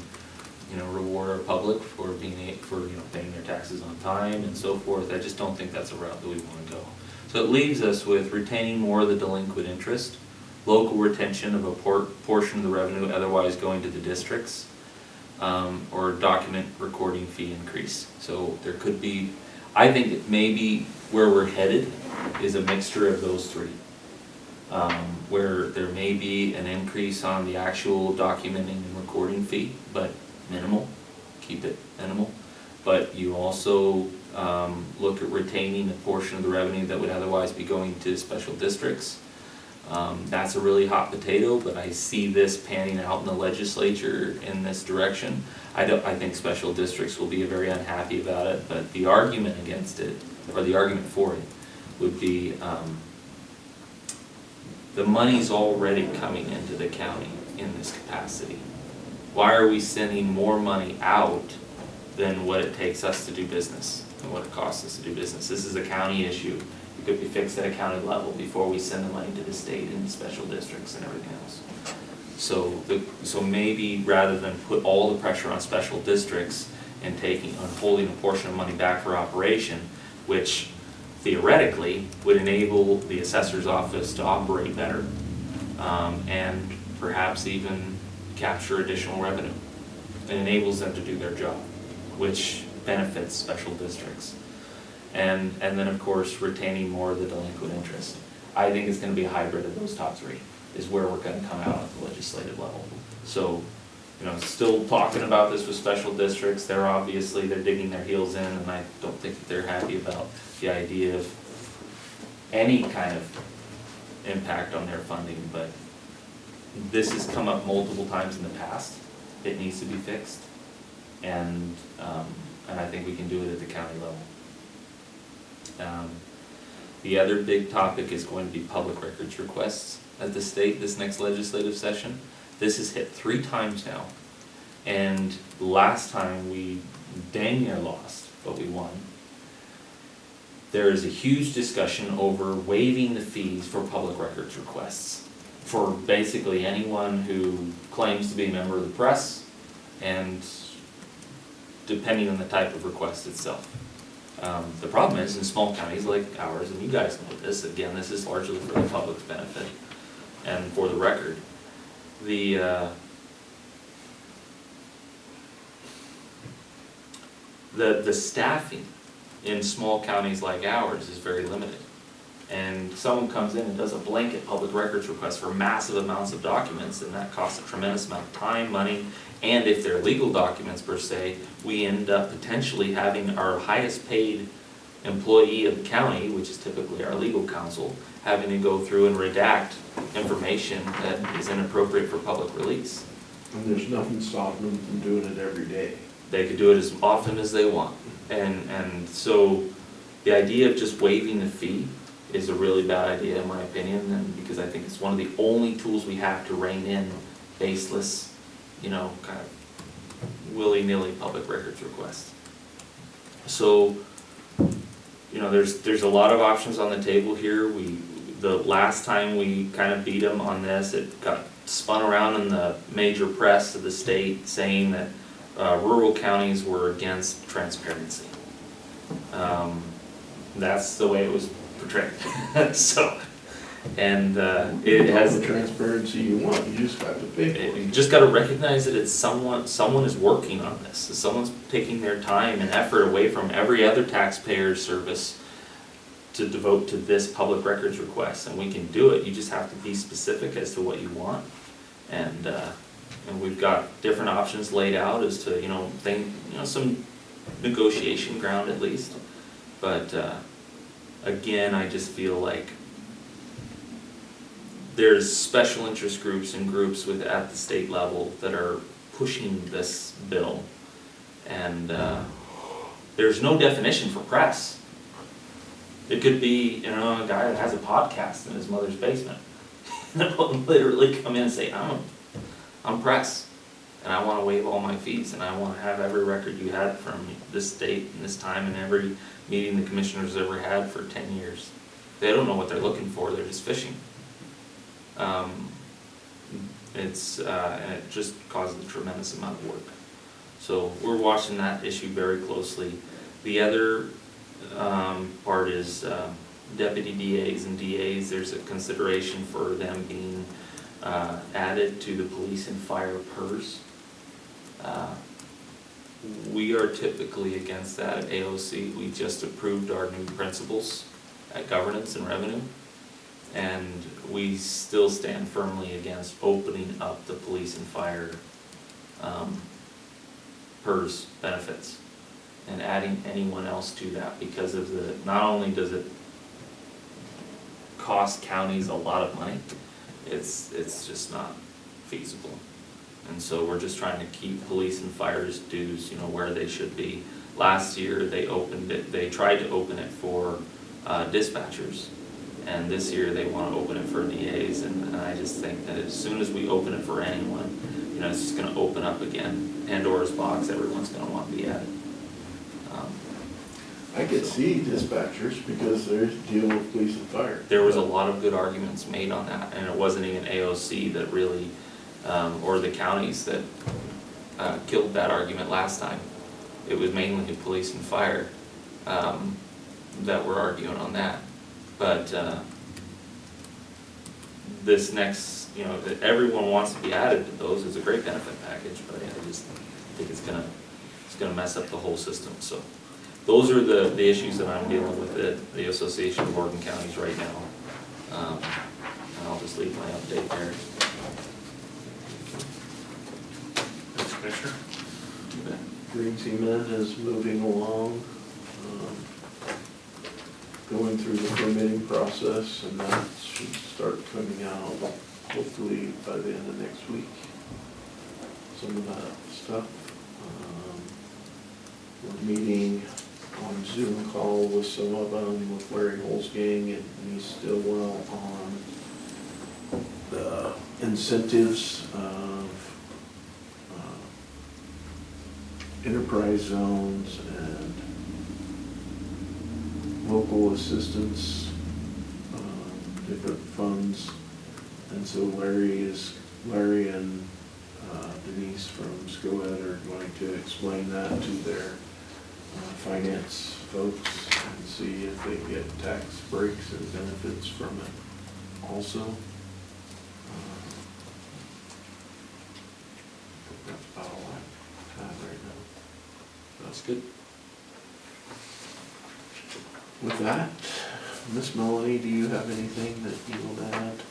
reward our public for paying their taxes on time and so forth. I just don't think that's a route that we want to go. So it leaves us with retaining more of the delinquent interest, local retention of a portion of the revenue otherwise going to the districts, or document recording fee increase. So there could be, I think that maybe where we're headed is a mixture of those three. Where there may be an increase on the actual documenting and recording fee, but minimal, keep it minimal. But you also look at retaining a portion of the revenue that would otherwise be going to special districts. That's a really hot potato, but I see this panning out in the legislature in this direction. I think special districts will be very unhappy about it, but the argument against it, or the argument for it, would be the money's already coming into the county in this capacity. Why are we sending more money out than what it takes us to do business and what it costs us to do business? This is a county issue. It could be fixed at a county level before we send the money to the state and special districts and everything else. So maybe rather than put all the pressure on special districts and holding a portion of money back for operation, which theoretically would enable the assessor's office to operate better, and perhaps even capture additional revenue. It enables them to do their job, which benefits special districts. And then of course retaining more of the delinquent interest. I think it's going to be a hybrid of those top three is where we're going to come out at the legislative level. So, still talking about this with special districts. They're digging their heels in, and I don't think that they're happy about the idea of any kind of impact on their funding, but this has come up multiple times in the past. It needs to be fixed, and I think we can do it at the county level. The other big topic is going to be public records requests at the state this next legislative session. This has hit 3 times now, and last time we dang near lost, but we won. there is a huge discussion over waiving the fees for public records requests for basically anyone who claims to be a member of the press, and depending on the type of request itself. The problem is in small counties like ours, and you guys know this, again, this is largely for the public's benefit and for the record, the staffing in small counties like ours is very limited. And someone comes in and does a blanket public records request for massive amounts of documents, and that costs a tremendous amount of time, money, and if they're legal documents per se, we end up potentially having our highest paid employee of the county, which is typically our legal counsel, having to go through and redact information that is inappropriate for public release. And there's nothing stopping them from doing it every day. They could do it as often as they want. And so the idea of just waiving the fee is a really bad idea in my opinion, and because I think it's one of the only tools we have to rein in baseless, kind of willy-nilly public records requests. So, there's a lot of options on the table here. The last time we kind of beat them on this, it got spun around in the major press of the state saying that rural counties were against transparency. That's the way it was portrayed. So, and it has all the transparency you want, you just have to pay for you it. just got to recognize that it's someone is working on this. Someone's taking their time and effort away from every other taxpayer's service to devote to this public records request, and we can do it. You just have to be specific as to what you want, and we've got different options laid out as to some negotiation ground at least. But again, I just feel like there's special interest groups and groups at the state level that are pushing this bill, and there's no definition for press. It could be a guy that has a podcast in his mother's basement that will literally come in and say, I'm press, and I want to waive all my fees, and I want to have every record you had from this date and this time and every meeting the commissioners ever had for 10 years. They don't know what they're looking for, they're just fishing. And it just causes a tremendous amount of work. So we're watching that issue very closely. The other part is deputy DAs and DAs. There's a consideration for them being added to the police and fire PERS. We are typically against that at AOC. We just approved our new principles at governance and revenue, and we still stand firmly against opening up the police and fire PERS benefits and adding anyone else to that, because of not only does it cost counties a lot of money, it's just not feasible. And so we're just trying to keep police and fire's dues, where they should be. Last year they tried to open it for dispatchers, and this year they want to open it for DAs, and I just think that as soon as we open it for anyone, it's just going to open up again Pandora's box. Everyone's going to want to be added. I could see dispatchers because they're dealing with police and fire. There was a lot of good arguments made on that, and it wasn't even AOC that really, or the counties that killed that argument last time. It was mainly the police and fire that were arguing on that. But this next, that everyone wants to be added to those is a great benefit package, but I just think it's gonna mess up the whole system. So those are the issues that I'm dealing with at the Association of Oregon Counties right now. And I'll just leave my update there. Thanks, Commissioner. Green cement is moving along, going through the permitting process, and that should start coming out hopefully by the end of next week. Some of that stuff. We're meeting on Zoom call with some of them, with Larry Holzgang and he's still well on the incentives of enterprise zones and local assistance, different funds. And so Larry and Denise from SCOED are going to explain that to their finance folks and see if they get tax breaks and benefits from it also. I think that's about all I have right now. That's good. With that, Miss Melanie, do you have anything that you want to add?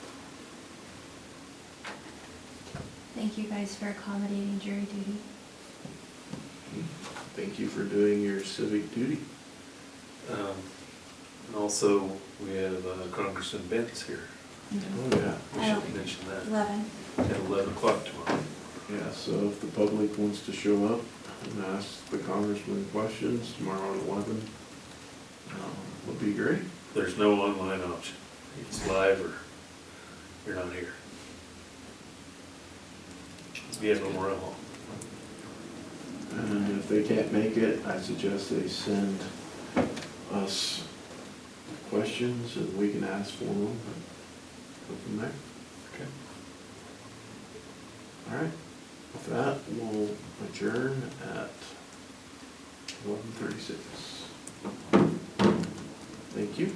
Thank you guys for accommodating jury duty. Thank you for doing your civic duty. And also, we have Congressman Benz here. Oh, yeah. We should mention that 11. at 11 o'clock tomorrow. Yeah, so if the public wants to show up and ask the congressman questions tomorrow at 11, would be great. There's no online option. It's live or you're not here. Be at Memorial Hall. And if they can't make it, I suggest they send us questions and we can ask for them and go from there. Okay. All right, with that, we'll adjourn at 11:36. Thank you.